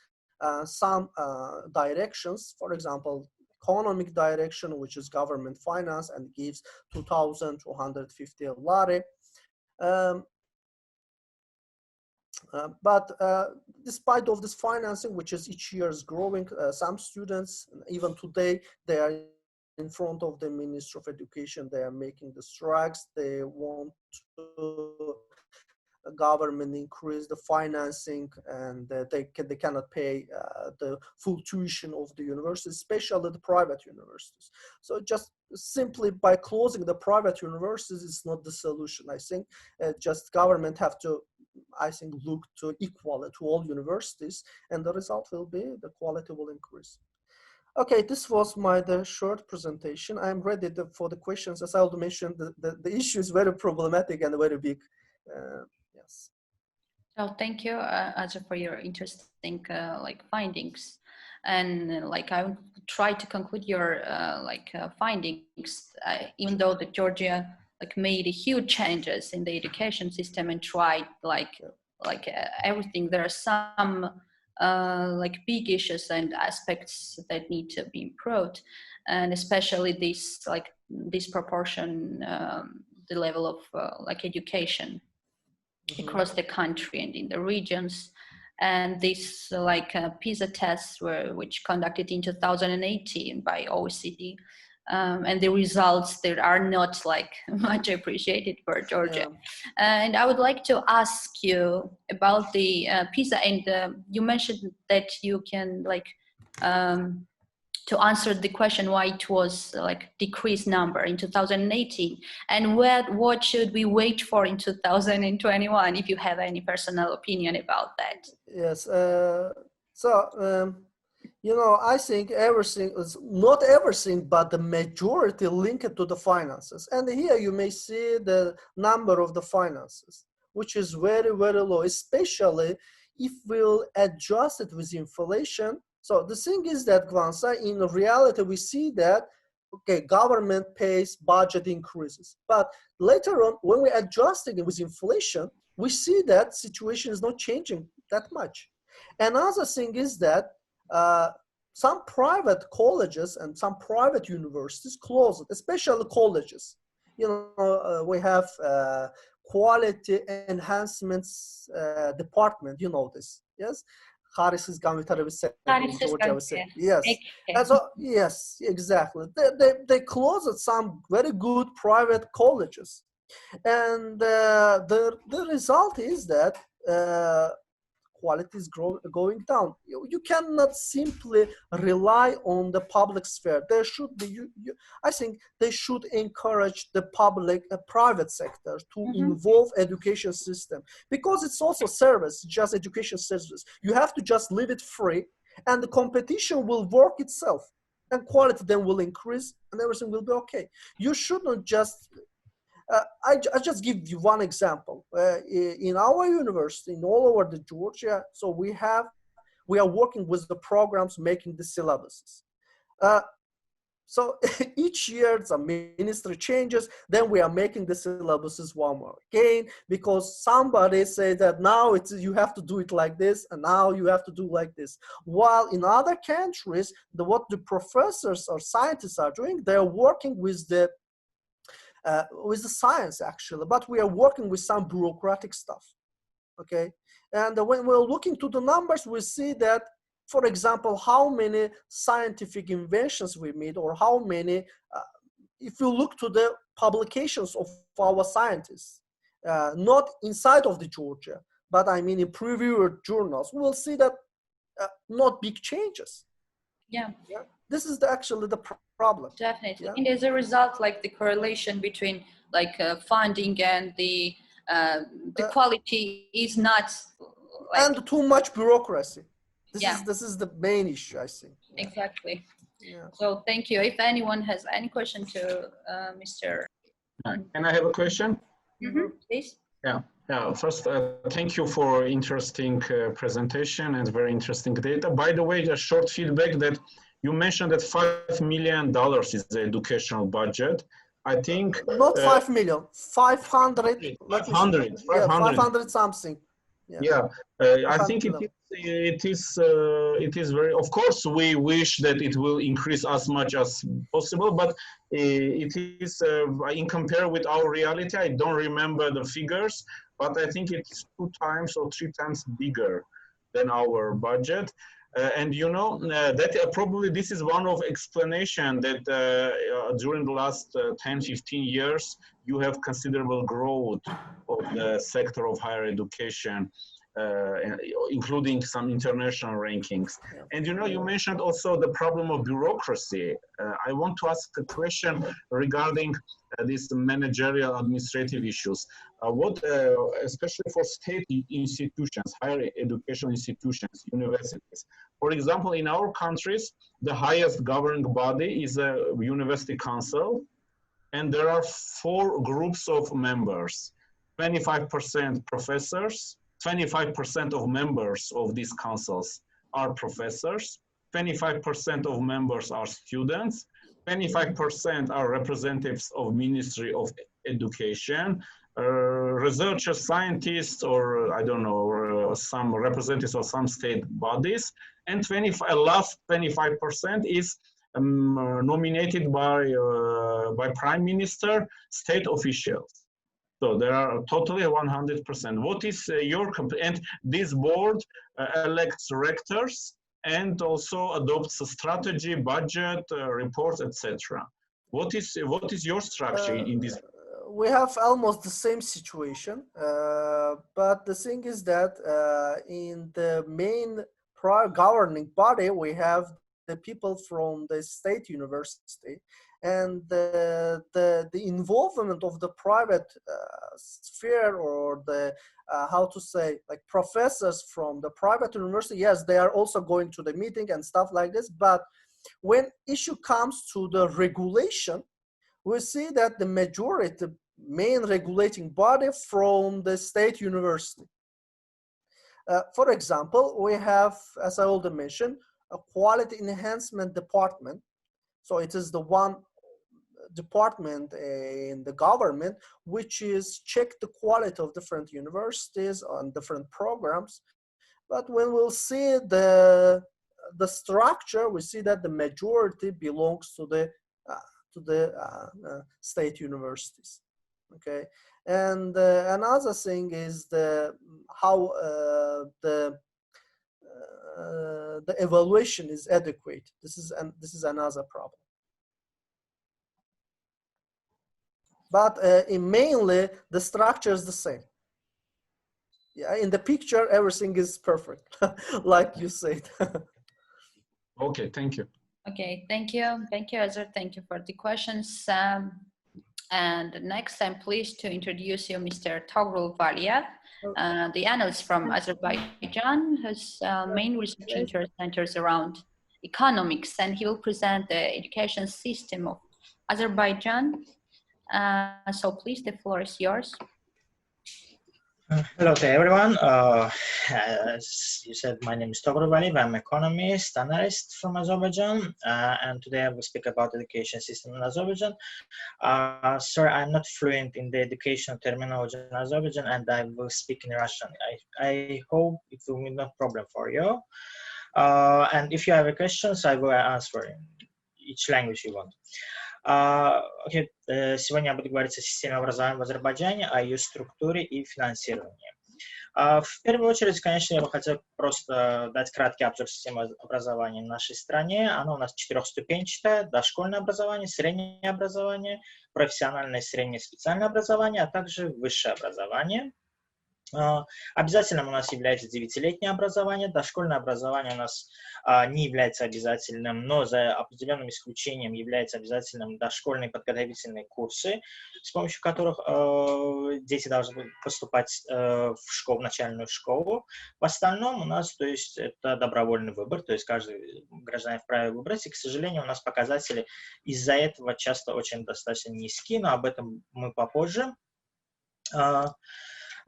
some directions. For example, economic direction, which is government finance and gives 2,250 lari. But despite of this financing, which is each year is growing, some students, even today, they are in front of the Ministry of Education. They are making the strikes. They want to government increase the financing, and they cannot pay the full tuition of the universities, especially the private universities. So just simply by closing the private universities is not the solution. I think just government have to, I think, look to equal it to all universities, and the result will be the quality will increase. Okay, this was the short presentation. I'm ready for the questions. As I already mentioned, the issue is very problematic and very big. Yes. Well, thank you, Azer, for your interesting like findings, and like I will try to conclude your findings. Even though the Georgia like made huge changes in the education system and tried everything, there are some like big issues and aspects that need to be improved, and especially this like disproportion, the level of like education across the country and in the regions. And this PISA tests which conducted in 2018 by OECD, and the results that are not like much appreciated for Georgia. Yeah. And I would like to ask you about the PISA, and you mentioned that you can to answer the question why it was like decreased number in 2018, and what should we wait for in 2021, if you have any personal opinion about that. Yes, you know, I think everything is not everything, but the majority linked to the finances. And here you may see the number of the finances. which is very, very low, especially if we'll adjust it with inflation. So the thing is that, Gvantsa, in reality, we see that, okay, government pays, budget increases. But later on, when we're adjusting it with inflation, we see that situation is not changing that much. Another thing is that some private colleges and some private universities closed, especially colleges. We have quality enhancements department, you know this, yes? Yes. And so, yes, exactly. They closed some very good private colleges. And the result is that quality is going down. You cannot simply rely on the public sphere. There should be, I think they should encourage the private sector to involve education system, because it's also service, just education service. You have to just leave it free, and the competition will work itself, and quality then will increase, and everything will be okay. You shouldn't just I just give you one example. In our university, in all over the Georgia, so we are working with the programs making the syllabuses. So each year the ministry changes, then we are making the syllabuses one more again, because somebody says that now you have to do it like this, and now you have to do like this. While in other countries, what the professors or scientists are doing, they are working with the science, actually, but we are working with some bureaucratic stuff, okay? And when we're looking to the numbers, we see that, for example, how many scientific inventions we made, or how many, if you look to the publications of our scientists, not inside of the Georgia, but I mean in previous journals, we will see that not big changes. Yeah. This is actually the problem. Definitely. Yeah? And as a result, like the correlation between funding and the quality is not. And too much bureaucracy. This is the main issue, I think. Exactly. Yeah. So thank you. If anyone has any question to Mr. Can I have a question? Please. Yeah. First, thank you for interesting presentation and very interesting data. By the way, just short feedback that you mentioned that $5 million is the educational budget. I think not 5 million, 500. 500. Yeah, 500 something. Yeah, I think it is very. Of course, we wish that it will increase as much as possible, but it is in compare with our reality. I don't remember the figures, but I think it's 2 times or 3 times bigger than our budget. And that probably this is one of explanation that during the last 10-15 years you have considerable growth of the sector of higher education, including some international rankings. And you mentioned also the problem of bureaucracy. I want to ask a question regarding these managerial administrative issues. Especially for state institutions, higher education institutions, universities. For example, in our countries, the highest governing body is a university council, and there are 4 groups of members, 25% professors, 25% of members of these councils are professors, 25% of members are students, 25% are representatives of Ministry of Education, researchers, scientists, or I don't know, or some representatives of some state bodies, and last 25% is nominated by Prime Minister, state officials. So there are totally 100%. What is your and this board elects rectors and also adopts a strategy, budget, reports, etc. What is your structure in this? We have almost the same situation, but the thing is that in the main governing body, we have the people from the state university, and the involvement of the private sphere, or the how to say, like professors from the private university, yes, they are also going to the meeting and stuff like this, but when issue comes to the regulation, we see that the majority, main regulating body from the state university. For example, we have, as I already mentioned, a quality enhancement department. So it is the one department in the government which is check the quality of different universities on different programs. But when we'll see the structure, we see that the majority belongs to the state universities. Okay, and another thing is how the evaluation is adequate. This is another problem. But mainly the structure is the same. Yeah, in the picture everything is perfect, like you said. Okay, thank you. Okay, thank you, Azer. Thank you for the questions. And next, I'm pleased to introduce you, Mr. Toghrul Valiyev, the analyst from Azerbaijan, whose main research interest centers around economics, and he will present the education system of Azerbaijan. So please, the floor is yours. Hello to everyone. As you said, my name is Toghrul Valiyev. I'm an economist, analyst from Azerbaijan, and today I will speak about the education system in Azerbaijan. Sorry, I'm not fluent in the educational terminology in Azerbaijan, and I will speak in Russian. I hope it will be no problem for you. And if you have questions, I will answer in each language you want. Okay. Сегодня я буду говорить о системе образования в Азербайджане, о ее структуре и финансировании. В первую очередь, конечно, я бы хотел просто дать краткий обзор системы образования в нашей стране. Она у нас четырехступенчатая: дошкольное образование, среднее образование, профессиональное среднее специальное образование, а также высшее образование. Обязательным у нас является 9-летнее образование. Дошкольное образование у нас не является обязательным, но за определенным исключением является обязательным дошкольные подготовительные курсы, с помощью которых дети должны поступать в начальную школу. В остальном у нас, то есть, это добровольный выбор, то есть каждый гражданин вправе выбрать, и, к сожалению, у нас показатели из-за этого часто очень достаточно низкие, но об этом мы попозже.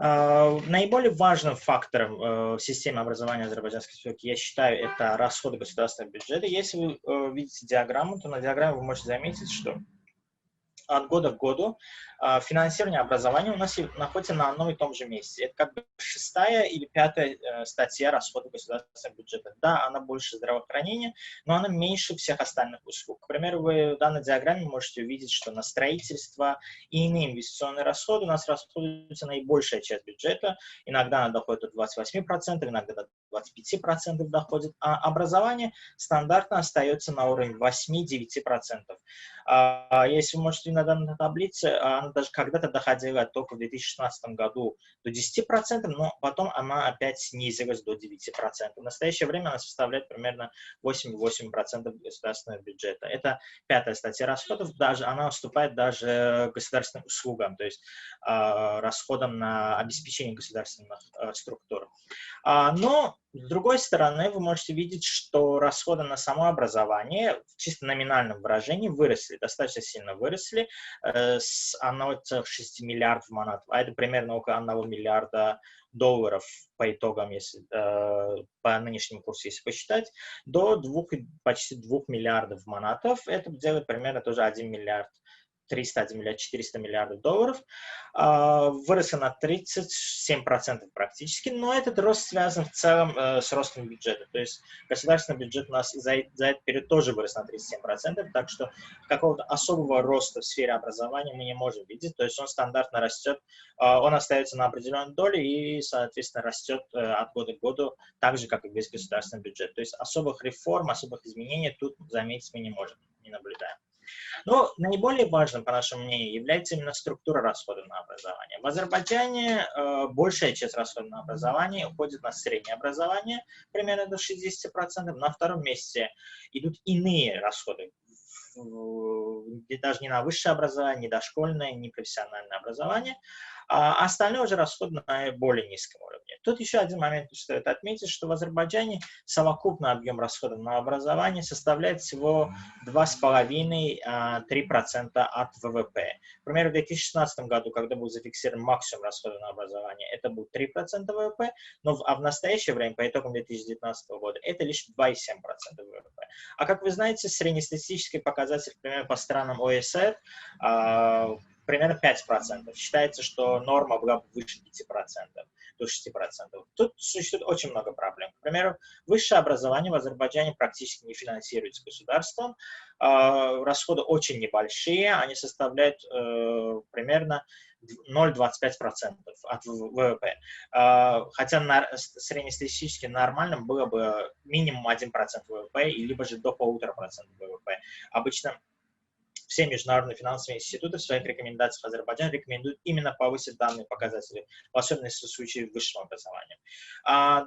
Наиболее важным фактором системы образования Азербайджанской Республики, я считаю, это расходы государственного бюджета. Если вы видите диаграмму, то на диаграмме вы можете заметить, что от года к году финансирование образования у нас находится на одном и том же месте. Это как бы 6-я или 5-я статья расходов государственного бюджета. Да, она больше здравоохранения, но она меньше всех остальных услуг. К примеру, вы в данной диаграмме можете увидеть, что на строительство и иные инвестиционные расходы у нас расходуется наибольшая часть бюджета. Иногда она доходит до 28%, иногда до 25% доходит, а образование стандартно остается на уровне 8-9%. Если вы можете на данной таблице, она даже когда-то доходила только в 2016 году до 10%, но потом она опять снизилась до 9%. В настоящее время она составляет примерно 8,8% государственного бюджета. Это 5-я статья расходов, даже она уступает даже государственным услугам, то есть расходам на обеспечение государственных структур. Но с другой стороны, вы можете видеть, что расходы на само образование в чисто номинальном выражении выросли, достаточно сильно выросли, с 1,6 миллиардов манат, а это примерно около 1 миллиарда долларов по итогам, если по нынешнему курсу, если посчитать, до почти 2 миллиардов манатов. Это делает примерно тоже 1 миллиард 300, 1 миллиард 400 миллиардов долларов, выросло на 37% практически, но этот рост связан в целом с ростом бюджета, то есть государственный бюджет у нас за этот период тоже вырос на 37%, так что какого-то особого роста в сфере образования мы не можем видеть, то есть он стандартно растет, он остается на определенной доле и, соответственно, растет от года к году, так же, как и весь государственный бюджет, то есть особых реформ, особых изменений тут заметить мы не можем, не наблюдаем. Но наиболее важным, по нашему мнению, является именно структура расходов на образование. В Азербайджане большая часть расходов на образование уходит на среднее образование, примерно до 60%. На втором месте идут иные расходы, даже не на высшее образование, не дошкольное, не профессиональное образование. а остальные уже расходы на более низком уровне. Тут еще один момент стоит отметить, что в Азербайджане совокупный объем расходов на образование составляет всего 2,5–3% от ВВП. Например, в 2016 году, когда был зафиксирован максимум расходов на образование, это был 3% ВВП, но в настоящее время, по итогам 2019 года, это лишь 2,7% ВВП. А как вы знаете, среднестатистический показатель, например, по странам ОСР, примерно 5%. Считается, что норма была бы выше 5%, до 6%. Тут существует очень много проблем. К примеру, высшее образование в Азербайджане практически не финансируется государством. Расходы очень небольшие, они составляют примерно 0,25% от ВВП. Хотя среднестатистически нормальным было бы минимум 1% ВВП, либо же до 0,5% ВВП. Обычно все международные финансовые институты в своих рекомендациях Азербайджана рекомендуют именно повысить данные показатели, в особенности в случае высшего образования.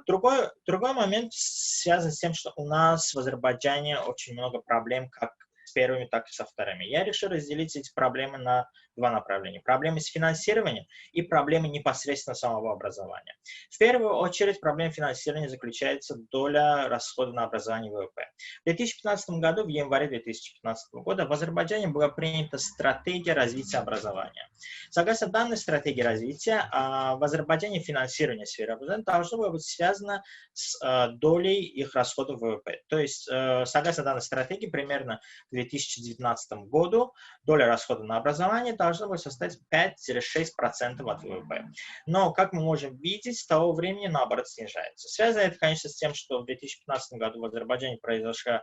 Другой момент связан с тем, что у нас в Азербайджане очень много проблем как с первыми, так и со вторыми. Я решил разделить эти проблемы на два направления. Проблемы с финансированием и проблемы непосредственно самого образования. В первую очередь проблема финансирования заключается доля расходов на образование ВВП. В 2015 году, в январе 2015 года, в Азербайджане была принята стратегия развития образования. Согласно данной стратегии развития, в Азербайджане финансирование сферы образования должно было быть связано с долей их расходов ВВП. То есть, согласно данной стратегии, примерно к 2019 году доля расходов на образование должна была составить 5–6% от ВВП. Но, как мы можем видеть, с того времени, наоборот, снижается. Связано это, конечно, с тем, что в 2015 году в Азербайджане произошла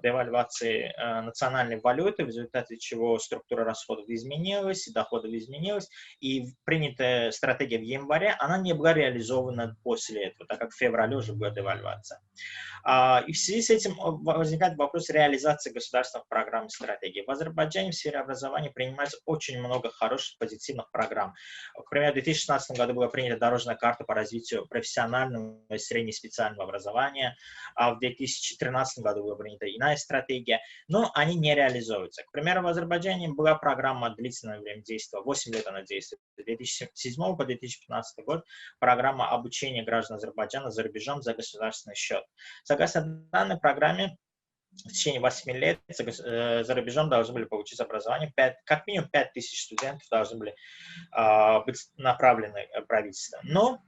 девальвация национальной валюты, в результате чего структура расходов изменилась, и доходов изменилась, и принятая стратегия в январе, она не была реализована после этого, так как в феврале уже была девальвация. И в связи с этим возникает вопрос реализации государственных программ и стратегий. В Азербайджане в сфере образования принимается очень много хороших, позитивных программ. К примеру, в 2016 году была принята дорожная карта по развитию профессионального и среднеспециального образования, а в 2013 году была принята иная стратегия, но они не реализуются. К примеру, в Азербайджане была программа длительное время действия, 8 лет она действует, с 2007 по 2015 год, программа обучения граждан Азербайджана за рубежом за государственный счет. Согласно данной программе, в течение 8 лет за рубежом должны были получить образование, как минимум 5000 студентов должны были быть направлены правительством. Но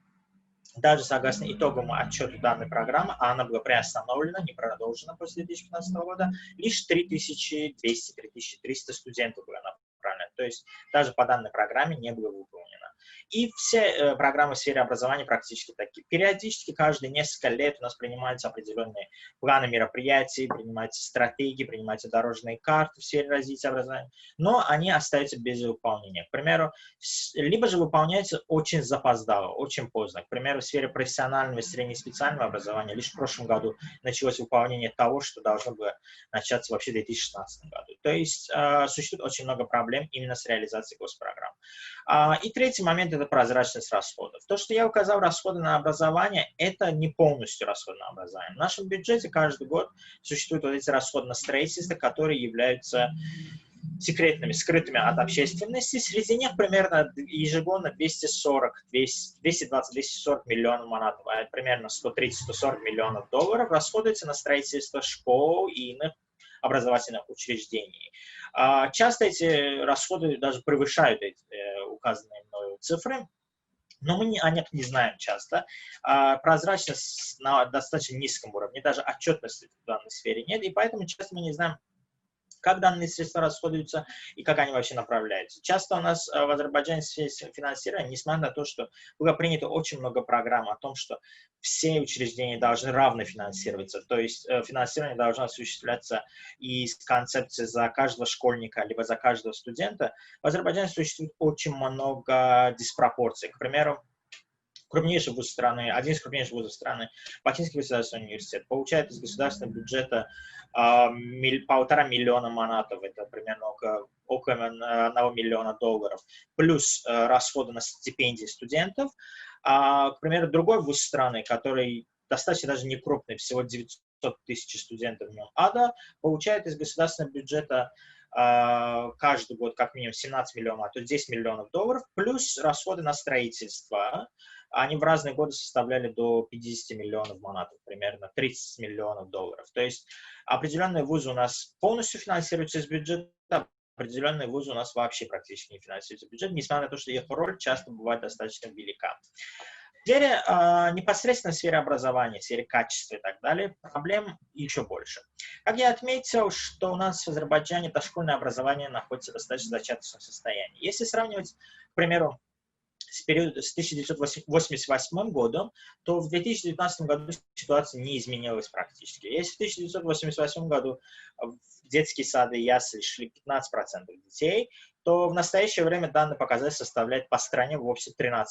даже согласно итоговому отчету данной программы, а она была приостановлена, не продолжена после 2015 года, лишь 3200–3300 студентов было направлено. То есть даже по данной программе не было выполнено. И все программы в сфере образования практически такие. Периодически, каждые несколько лет у нас принимаются определенные планы мероприятий, принимаются стратегии, принимаются дорожные карты в сфере развития образования, но они остаются без выполнения. К примеру, либо же выполняются очень запоздало, очень поздно. К примеру, в сфере профессионального и среднеспециального образования лишь в прошлом году началось выполнение того, что должно было начаться вообще в 2016 году. То есть существует очень много проблем именно с реализацией госпрограмм. И третий момент – это прозрачность расходов. То, что я указал, расходы на образование, это не полностью расходы на образование. В нашем бюджете каждый год существуют вот эти расходы на строительство, которые являются секретными, скрытыми от общественности. Среди них примерно ежегодно 220–240 миллионов манатов, а это примерно 130–140 миллионов долларов расходуется на строительство школ и иных образовательных учреждений. Часто эти расходы даже превышают эти указанные мною цифры, но мы о них не знаем часто. Прозрачность на достаточно низком уровне, даже отчетности в данной сфере нет, и поэтому часто мы не знаем, как данные средства расходуются и как они вообще направляются. Часто у нас в Азербайджане финансирование, несмотря на то, что было принято очень много программ о том, что все учреждения должны равно финансироваться, то есть финансирование должно осуществляться из концепции за каждого школьника, либо за каждого студента, в Азербайджане существует очень много диспропорций. К примеру, крупнейший вуз страны, один из крупнейших вузов страны, Бакинский государственный университет, получает из государственного бюджета 1,5 миллиона манатов, это примерно около 1 миллиона долларов, плюс расходы на стипендии студентов. К примеру, другой вуз страны, который достаточно даже не крупный, всего 900 тысяч студентов в нем, АДА, получает из государственного бюджета каждый год как минимум 17 миллионов, а то 10 миллионов долларов, плюс расходы на строительство. Они в разные годы составляли до 50 миллионов манатов, примерно 30 миллионов долларов. То есть определенные вузы у нас полностью финансируются из бюджета, определенные вузы у нас вообще практически не финансируются из бюджета, несмотря на то, что их роль часто бывает достаточно велика. Теперь непосредственно в сфере образования, в сфере качества и так далее, проблем еще больше. Как я отметил, что у нас в Азербайджане дошкольное образование находится в достаточно зачаточном состоянии. Если сравнивать, к примеру, с периода с 1988 годом, то в 2019 году ситуация не изменилась практически. Если в 1988 году в детские сады и ясли шли 15% детей, то в настоящее время данный показатель составляет по стране вовсе 13%.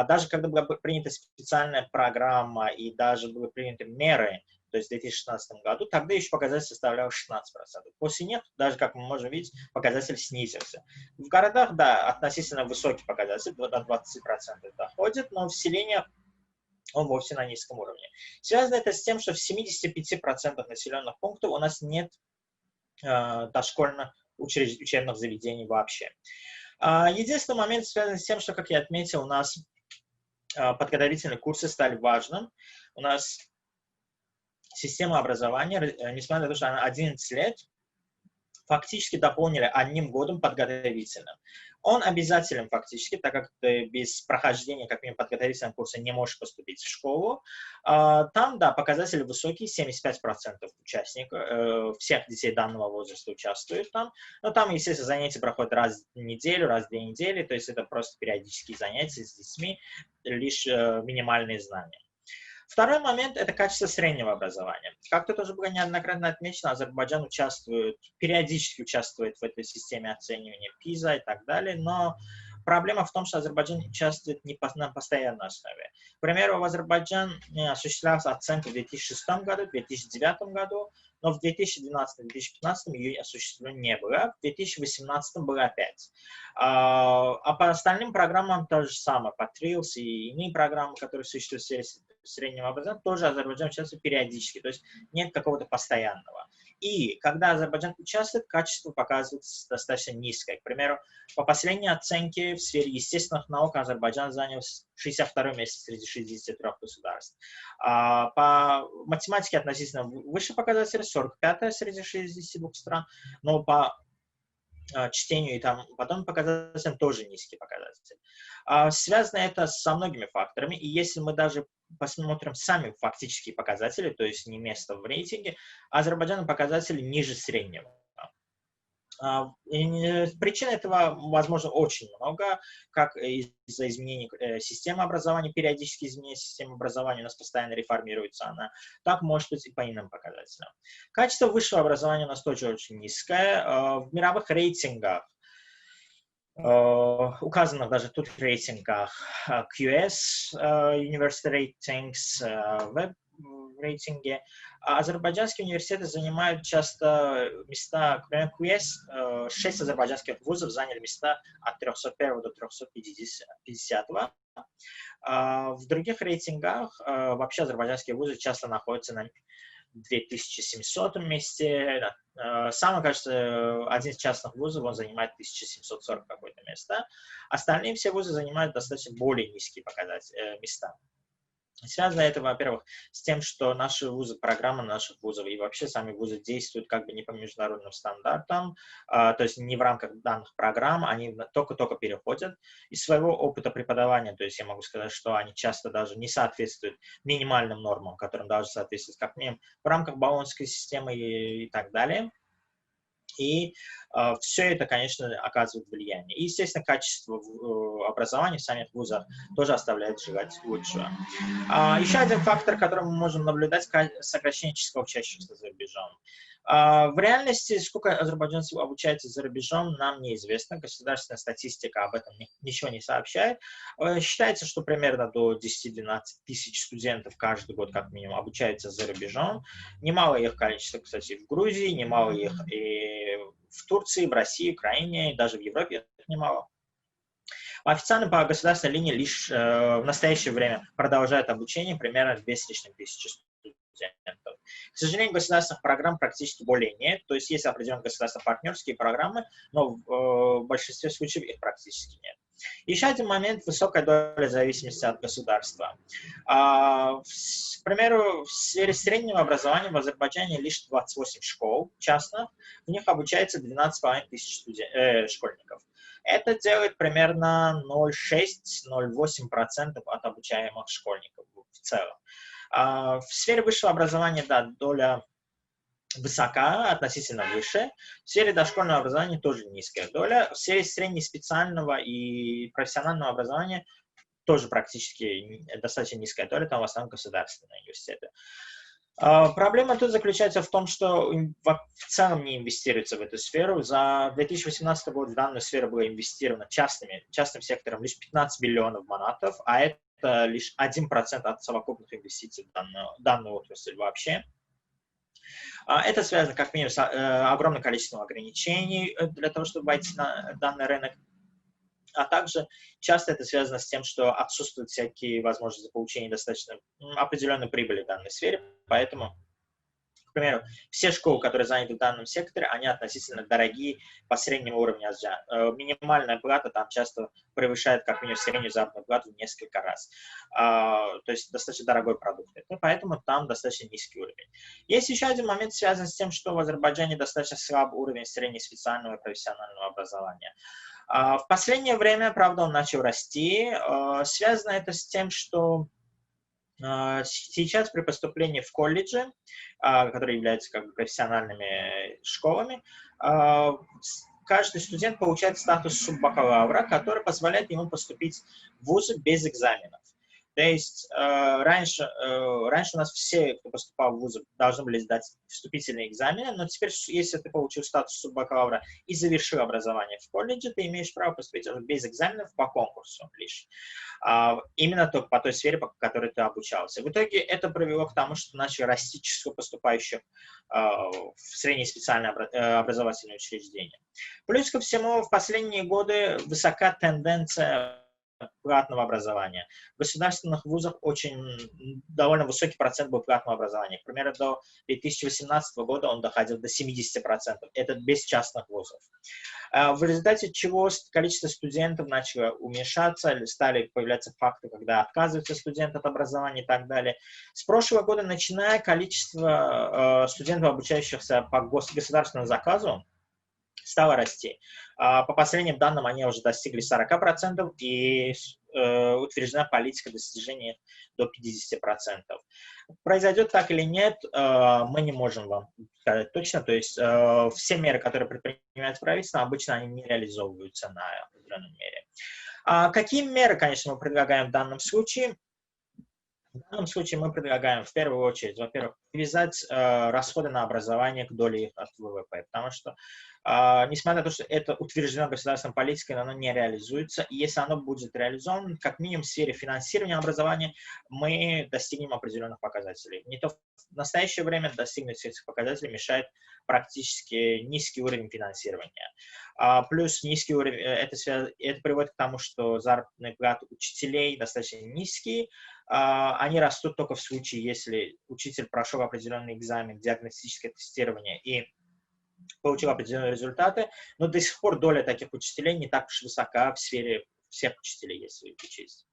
Даже когда была принята специальная программа и даже были приняты меры, то есть в 2016 году, тогда еще показатель составлял 16%. После нет, даже, как мы можем видеть, показатель снизился. В городах, да, относительно высокий показатель, до 20% доходит, но в селениях он вовсе на низком уровне. Связано это с тем, что в 75% населенных пунктов у нас нет дошкольных учебных заведений вообще. Единственный момент связан с тем, что, как я отметил, у нас подготовительные курсы стали важным. У нас система образования, несмотря на то, что она 11 лет, фактически дополнили одним годом подготовительным. Он обязателен фактически, так как ты без прохождения, как минимум, подготовительного курса не можешь поступить в школу. Там, да, показатели высокие, 75% участников, всех детей данного возраста участвуют там. Но там, естественно, занятия проходят раз в неделю, раз в 2 недели, то есть это просто периодические занятия с детьми, лишь минимальные знания. Второй момент – это качество среднего образования. Как тут уже было неоднократно отмечено, Азербайджан периодически участвует в этой системе оценивания PISA и так далее, но проблема в том, что Азербайджан участвует не на постоянной основе. К примеру, в Азербайджане осуществлялась оценка в 2006 году, в 2009 году, но в 2012-2015 ее осуществлено не было, в 2018 было опять. А по остальным программам то же самое, по TRILS и иные программы, которые существуют в сфере среднего образования, тоже Азербайджан участвует периодически, то есть нет какого-то постоянного. И когда Азербайджан участвует, качество показывается достаточно низкое. К примеру, по последней оценке в сфере естественных наук Азербайджан занял 62 место среди 63 государств. По математике относительно выше показатели, 45 среди 62 стран, но по чтению и там потом показателям тоже низкий показатель. Связано это со многими факторами, и если мы даже посмотрим сами фактические показатели, то есть не место в рейтинге, Азербайджан показатели ниже среднего. Причин этого, возможно, очень много, как из-за изменений системы образования, периодически изменения системы образования, у нас постоянно реформируется она, так может быть и по иным показателям. Качество высшего образования у нас тоже очень низкое. В мировых рейтингах, указанных даже тут в рейтингах QS, University Ratings, Web рейтинге, азербайджанские университеты занимают часто места, например, QS, 6 азербайджанских вузов заняли места от 301 до 350. В других рейтингах вообще азербайджанские вузы часто находятся на 2700 месте. Самый, кажется, один из частных вузов, он занимает 1740 какое-то место. Остальные все вузы занимают достаточно более низкие места. Связано это, во-первых, с тем, что наши вузы, программы наших вузов и вообще сами вузы действуют как бы не по международным стандартам, то есть не в рамках данных программ, они только-только переходят из своего опыта преподавания, то есть я могу сказать, что они часто даже не соответствуют минимальным нормам, которым должны соответствовать как минимум в рамках болонской системы и так далее. И все это, конечно, оказывает влияние. И, естественно, качество образования в самих вузах тоже оставляет желать лучшего. Еще один фактор, который мы можем наблюдать, сокращение числа учащихся за рубежом. В реальности, сколько азербайджанцев обучается за рубежом, нам неизвестно. Государственная статистика об этом ничего не сообщает. Считается, что примерно до 10-12 тысяч студентов каждый год, как минимум, обучаются за рубежом. Немало их количество, кстати, в Грузии, немало их и в Турции, в России, Украине, и даже в Европе немало. Официально по государственной линии лишь в настоящее время продолжают обучение примерно 200 с лишним тысяч студентов. К сожалению, государственных программ практически более нет, то есть есть определенные государственно-партнерские программы, но в большинстве случаев их практически нет. Еще один момент – высокая доля зависимости от государства. К примеру, в сфере среднего образования в Азербайджане лишь 28 школ частных, в них обучается 12,5 тысяч школьников. Это делает примерно 0,6-0,8% от обучаемых школьников в целом. В сфере высшего образования, да, доля высока, относительно выше. В сфере дошкольного образования тоже низкая доля. В сфере среднеспециального и профессионального образования тоже практически достаточно низкая доля, там в основном государственные университеты. Проблема тут заключается в том, что в целом не инвестируется в эту сферу. За 2018 год в данную сферу было инвестировано частным сектором лишь 15 миллионов манатов, а это лишь 1% от совокупных инвестиций в данную отрасль вообще. Это связано, как минимум, с огромным количеством ограничений для того, чтобы войти на данный рынок. А также часто это связано с тем, что отсутствуют всякие возможности получения достаточно определенной прибыли в данной сфере. Поэтому, к примеру, все школы, которые заняты в данном секторе, они относительно дорогие по среднему уровню Азербайджана. Минимальная плата там часто превышает, как минимум, среднюю заработную плату в несколько раз. То есть достаточно дорогой продукт. И поэтому там достаточно низкий уровень. Есть еще один момент, связанный с тем, что в Азербайджане достаточно слабый уровень среднеспециального и профессионального образования. В последнее время, правда, он начал расти. Связано это с тем, что сейчас при поступлении в колледжи, которые являются как бы профессиональными школами, каждый студент получает статус суббакалавра, который позволяет ему поступить в вузы без экзаменов. То есть раньше у нас все, кто поступал в вузы, должны были сдать вступительные экзамены, но теперь, если ты получил статус суббакалавра и завершил образование в колледже, ты имеешь право поступить уже без экзаменов по конкурсу лишь. Именно только по той сфере, по которой ты обучался. В итоге это привело к тому, что начали расти число поступающих в средние специальные образовательные учреждения. Плюс ко всему, в последние годы высока тенденция платного образования. В государственных вузах довольно высокий процент был платного образования. К примеру, до 2018 года он доходил до 70%. Это без частных вузов. В результате чего количество студентов начало уменьшаться, стали появляться факты, когда отказываются студенты от образования и так далее. С прошлого года, начиная, количество студентов, обучающихся по государственному заказу, стало расти. По последним данным, они уже достигли 40%, и утверждена политика достижения до 50%. Произойдет так или нет, мы не можем вам сказать точно. То есть все меры, которые предпринимает правительство, обычно они не реализовываются на определенном мере. Какие меры, конечно, мы предлагаем в данном случае? В данном случае мы предлагаем в первую очередь, во-первых, привязать расходы на образование к доле их от ВВП, потому что, несмотря на то, что это утверждено государственной политикой, но оно не реализуется, и если оно будет реализовано, как минимум в сфере финансирования образования, мы достигнем определенных показателей. Не то в настоящее время достигнуть этих показателей мешает практически низкий уровень финансирования. Плюс низкий уровень, это приводит к тому, что заработные платы учителей достаточно низкие. Они растут только в случае, если учитель прошел определенный экзамен, диагностическое тестирование и получил определенные результаты, но до сих пор доля таких учителей не так уж высока в сфере всех учителей, если учесть.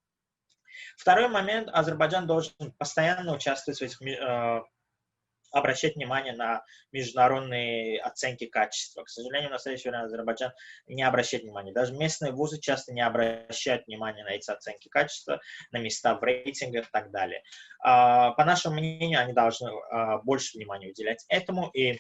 Второй момент. Азербайджан должен постоянно участвовать в этих, обращать внимание на международные оценки качества. К сожалению, в настоящее время Азербайджан не обращает внимания. Даже местные вузы часто не обращают внимания на эти оценки качества, на места в рейтингах и так далее. По нашему мнению, они должны больше внимания уделять этому, и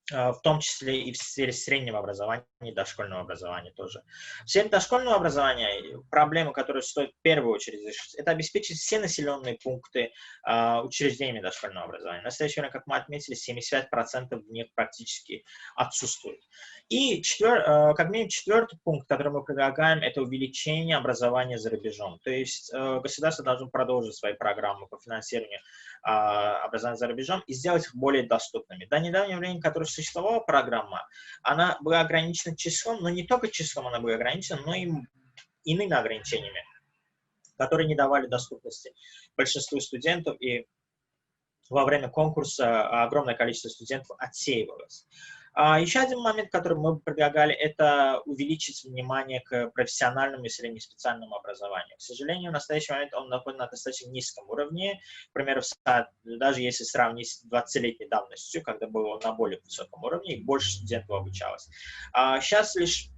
в том числе и в сфере среднего образования и дошкольного образования тоже. В сфере дошкольного образования проблема, которую стоит в первую очередь решить, это обеспечить все населенные пункты учреждениями дошкольного образования. В настоящее время, как мы отметили, 75% в них практически отсутствует. И как минимум четвертый пункт, который мы предлагаем, это увеличение образования за рубежом. То есть государство должно продолжить свои программы по финансированию образования за рубежом и сделать их более доступными. До недавнего времени, которая существовала программа, она была ограничена числом, но не только числом она была ограничена, но и иными ограничениями, которые не давали доступности большинству студентов и во время конкурса огромное количество студентов отсеивалось. Еще один момент, который мы предлагали, это увеличить внимание к профессиональному и среднеспециальному образованию. К сожалению, в настоящий момент он находится на достаточно низком уровне. К примеру, даже если сравнить с 20-летней давностью, когда было на более высоком уровне, и больше студентов обучалось. Сейчас лишь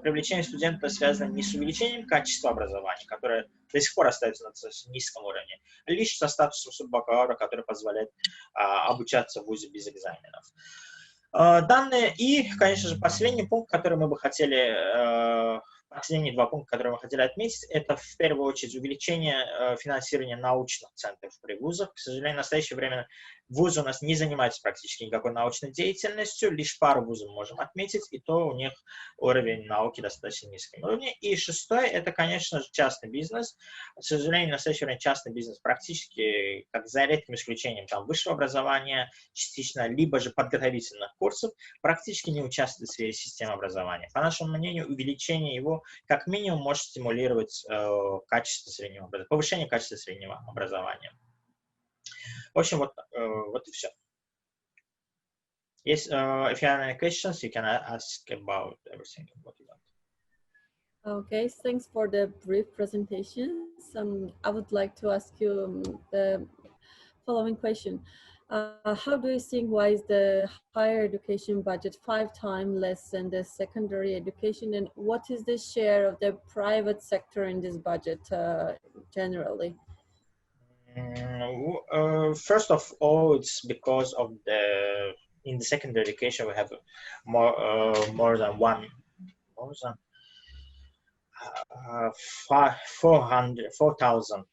привлечение студентов связано не с увеличением качества образования, которое до сих пор остается на достаточно низком уровне, лишь со статусом суббакалавра, который позволяет обучаться в вузе без экзаменов. Данные и, конечно же, последний пункт, который мы бы хотели, последние два пункта, которые мы хотели отметить, это в первую очередь увеличение финансирования научных центров при вузах. К сожалению, в настоящее время вузы у нас не занимаются практически никакой научной деятельностью, лишь пару вузов можем отметить, и то у них уровень науки достаточно низкий уровне. И шестое, это, конечно же, частный бизнес. К сожалению, в настоящее время частный бизнес практически, как за редким исключением там, высшего образования, частично, либо же подготовительных курсов, практически не участвует в сфере системы образования. По нашему мнению, увеличение его как минимум может стимулировать качество среднего образования, повышение качества среднего образования. В общем, вот и все. Yes, if you have any questions, you can ask about everything what you want. Okay, thanks for the brief presentation. I would like to ask you the following question. How do you think why is the higher education budget 5 times less than the secondary education, and what is the share of the private sector in this budget generally? First of all, it's because of in the secondary education we have more than 4,000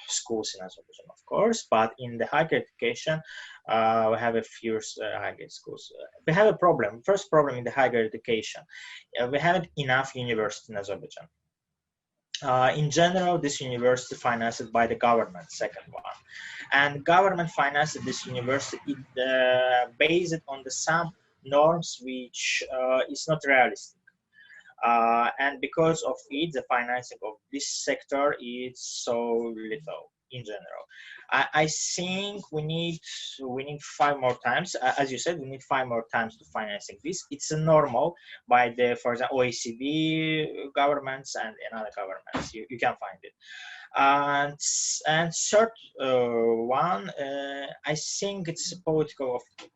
schools in Azerbaijan, of course, but in the higher education, we have a few higher schools. We have a problem. First problem in the higher education, we haven't enough universities in Azerbaijan. In general, this university financed by the government, second one. And government financed this university based on some norms which is not realistic. And because of it, the financing of this sector is so little in general. I think we need 5 more times. As you said, we need 5 more times to financing this. It's normal by the, for example, OECD governments and other governments. You can find it. And third one, I think it's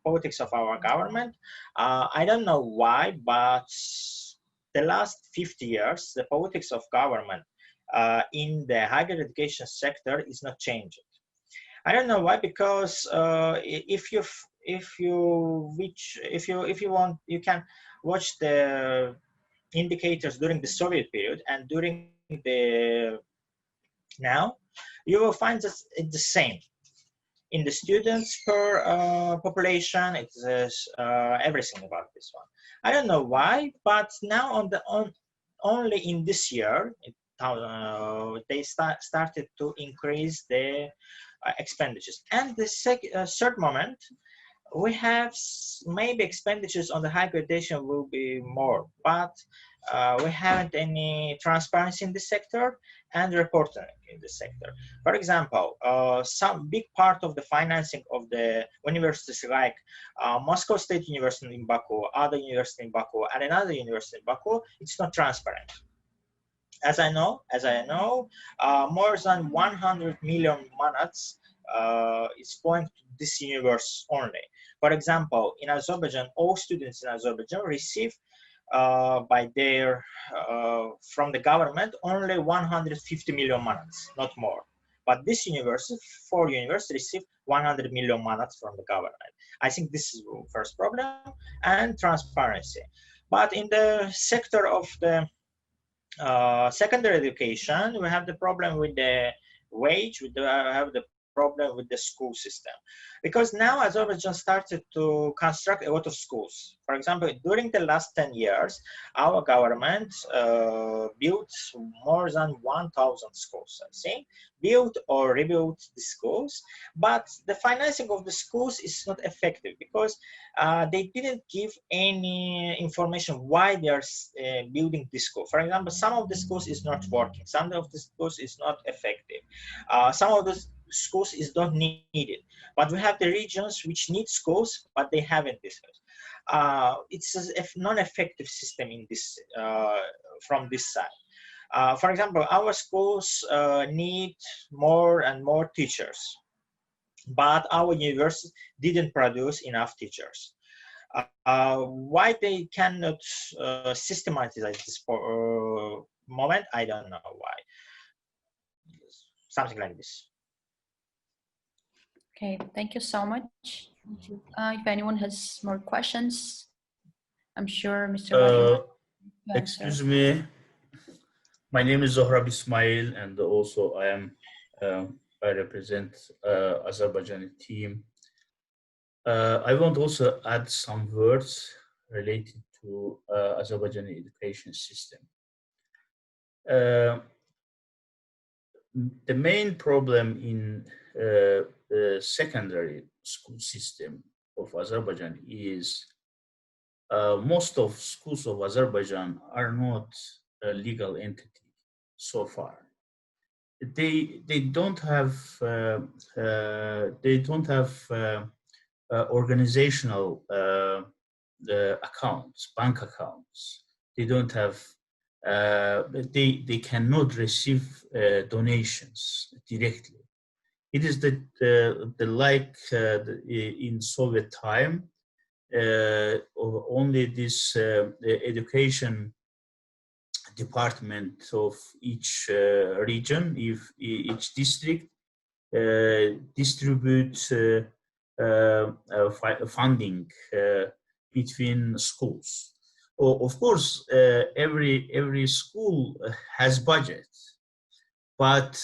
politics of our government. I don't know why, but the last 50 years, the politics of government in the higher education sector is not changing. I don't know why, because if you want, you can watch the indicators during the Soviet period and during the now, you will find that it's the same. In the students per population, it says everything about this one. I don't know why, but now only in this year, they started to increase the expenditures. And the third moment, we have maybe expenditures on the higher education will be more, but we haven't any transparency in the sector and reporting in the sector. For example, some big part of the financing of the universities like Moscow State University in Baku, other university in Baku, and another university in Baku, it's not transparent. As I know, more than 100 million manats is going to this universe only. For example, in Azerbaijan, all students in Azerbaijan receive by their from the government only 150 million manats, not more. But this university, 4 universities, receive 100 million manats from the government. I think this is the first problem, and transparency. But in the sector of the secondary education, we have the problem with the wage. We have the problem with the school system, because now Azerbaijan started to construct a lot of schools. For example, during the last 10 years, our government built more than 1,000 schools, I think, built or rebuilt the schools, but the financing of the schools is not effective because they didn't give any information why they are building this school. For example, some of the schools is not working, some of the schools is not effective, some of the schools is don't need it. But we have the regions which need schools, but they haven't this. It's a non-effective system in this from this side. For example, our schools need more and more teachers, but our university didn't produce enough teachers. Why they cannot systematize this moment, I don't know why. Something like this. Okay, thank you so much. If anyone has more questions, I'm sure Mr. Valiyev will answer. Excuse me. My name is Zohrab Ismail, and also I represent Azerbaijani team. I want also add some words related to Azerbaijani education system. The main problem in the secondary school system of Azerbaijan is most of schools of Azerbaijan are not a legal entity so far. They don't have organizational accounts, bank accounts. They don't have. They cannot receive donations directly. It is in Soviet time. Only this the education department of each region, if each district distributes funding between schools. Of course, every school has budget, but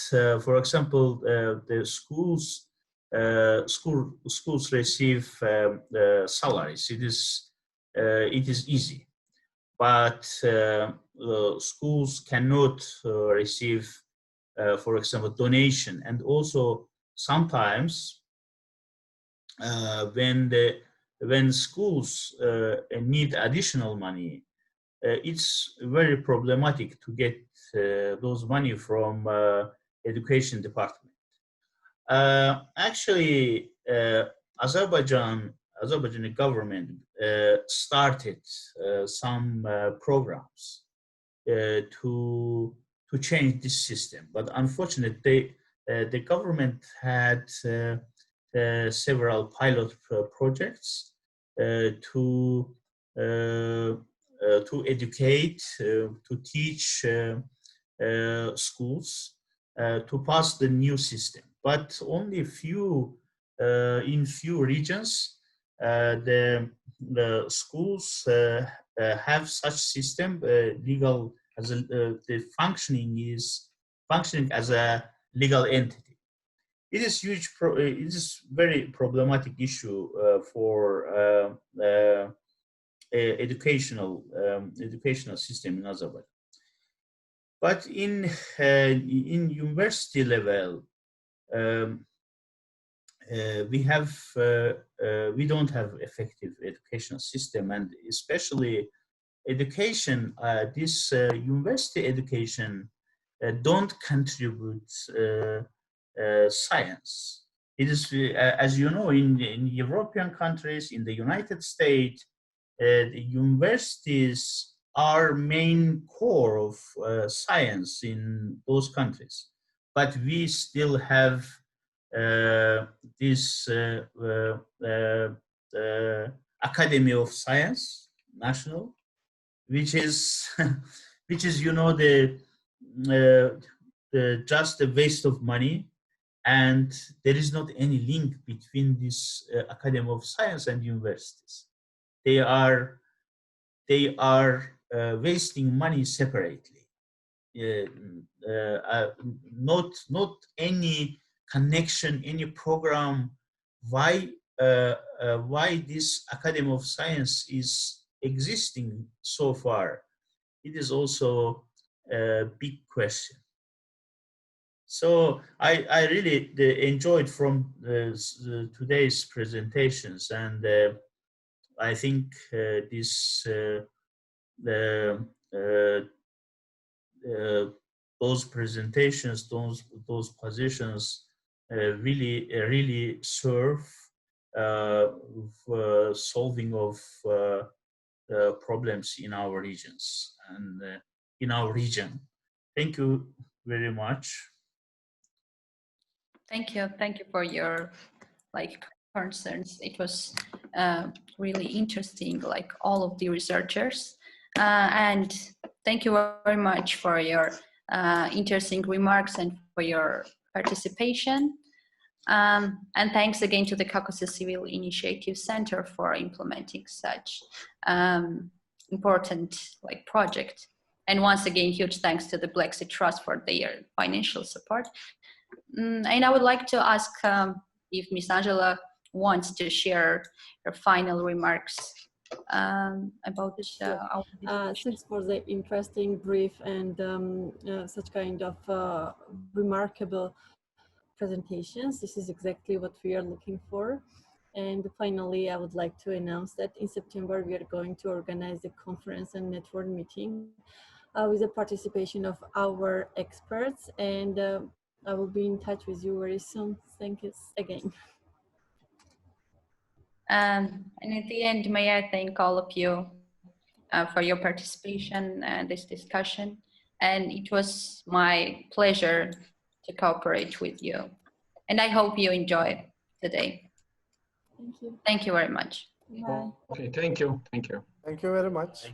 for example, the schools receive salaries. It is easy, but schools cannot receive, for example, donation. And also sometimes when schools need additional money, it's very problematic to get those money from education department. Actually, Azerbaijani government started some programs to change this system, but unfortunately, the government had several pilot projects to educate, to teach schools to pass the new system. But only in few regions, the schools have such system legal as the functioning as a legal entity. It is huge. It is very problematic issue for educational system in Azerbaijan. But in university level, we don't have effective educational system, and especially education. This university education don't contribute science. It is, as you know, in European countries, in the United States, the universities are main core of science in those countries, but we still have this Academy of Science National, which is you know just a waste of money, and there is not any link between this Academy of Science and universities. They are wasting money separately. Not any connection, any program. Why this Academy of Science is existing so far? It is also a big question. So I really enjoyed from today's presentations, and I think those presentations, those positions really serve solving of problems in our regions and in our region. Thank you very much. Thank you for your concerns. It was really interesting, like all of the researchers, and thank you very much for your interesting remarks and for your participation. And thanks again to the Caucasus Civil Initiative Center for implementing such important project. And once again, huge thanks to the Black Sea Trust for their financial support. And I would like to ask if Ms. Angela wants to share her final remarks about this. Thanks for the interesting, brief, and such kind of remarkable presentations. This is exactly what we are looking for. And finally, I would like to announce that in September, we are going to organize a conference and network meeting with the participation of our experts. And I will be in touch with you very soon. Thank you again. And at the end, may I thank all of you for your participation and this discussion. And it was my pleasure to cooperate with you. And I hope you enjoy today. Thank you. Thank you very much. Bye. Okay, thank you. Thank you. Thank you very much.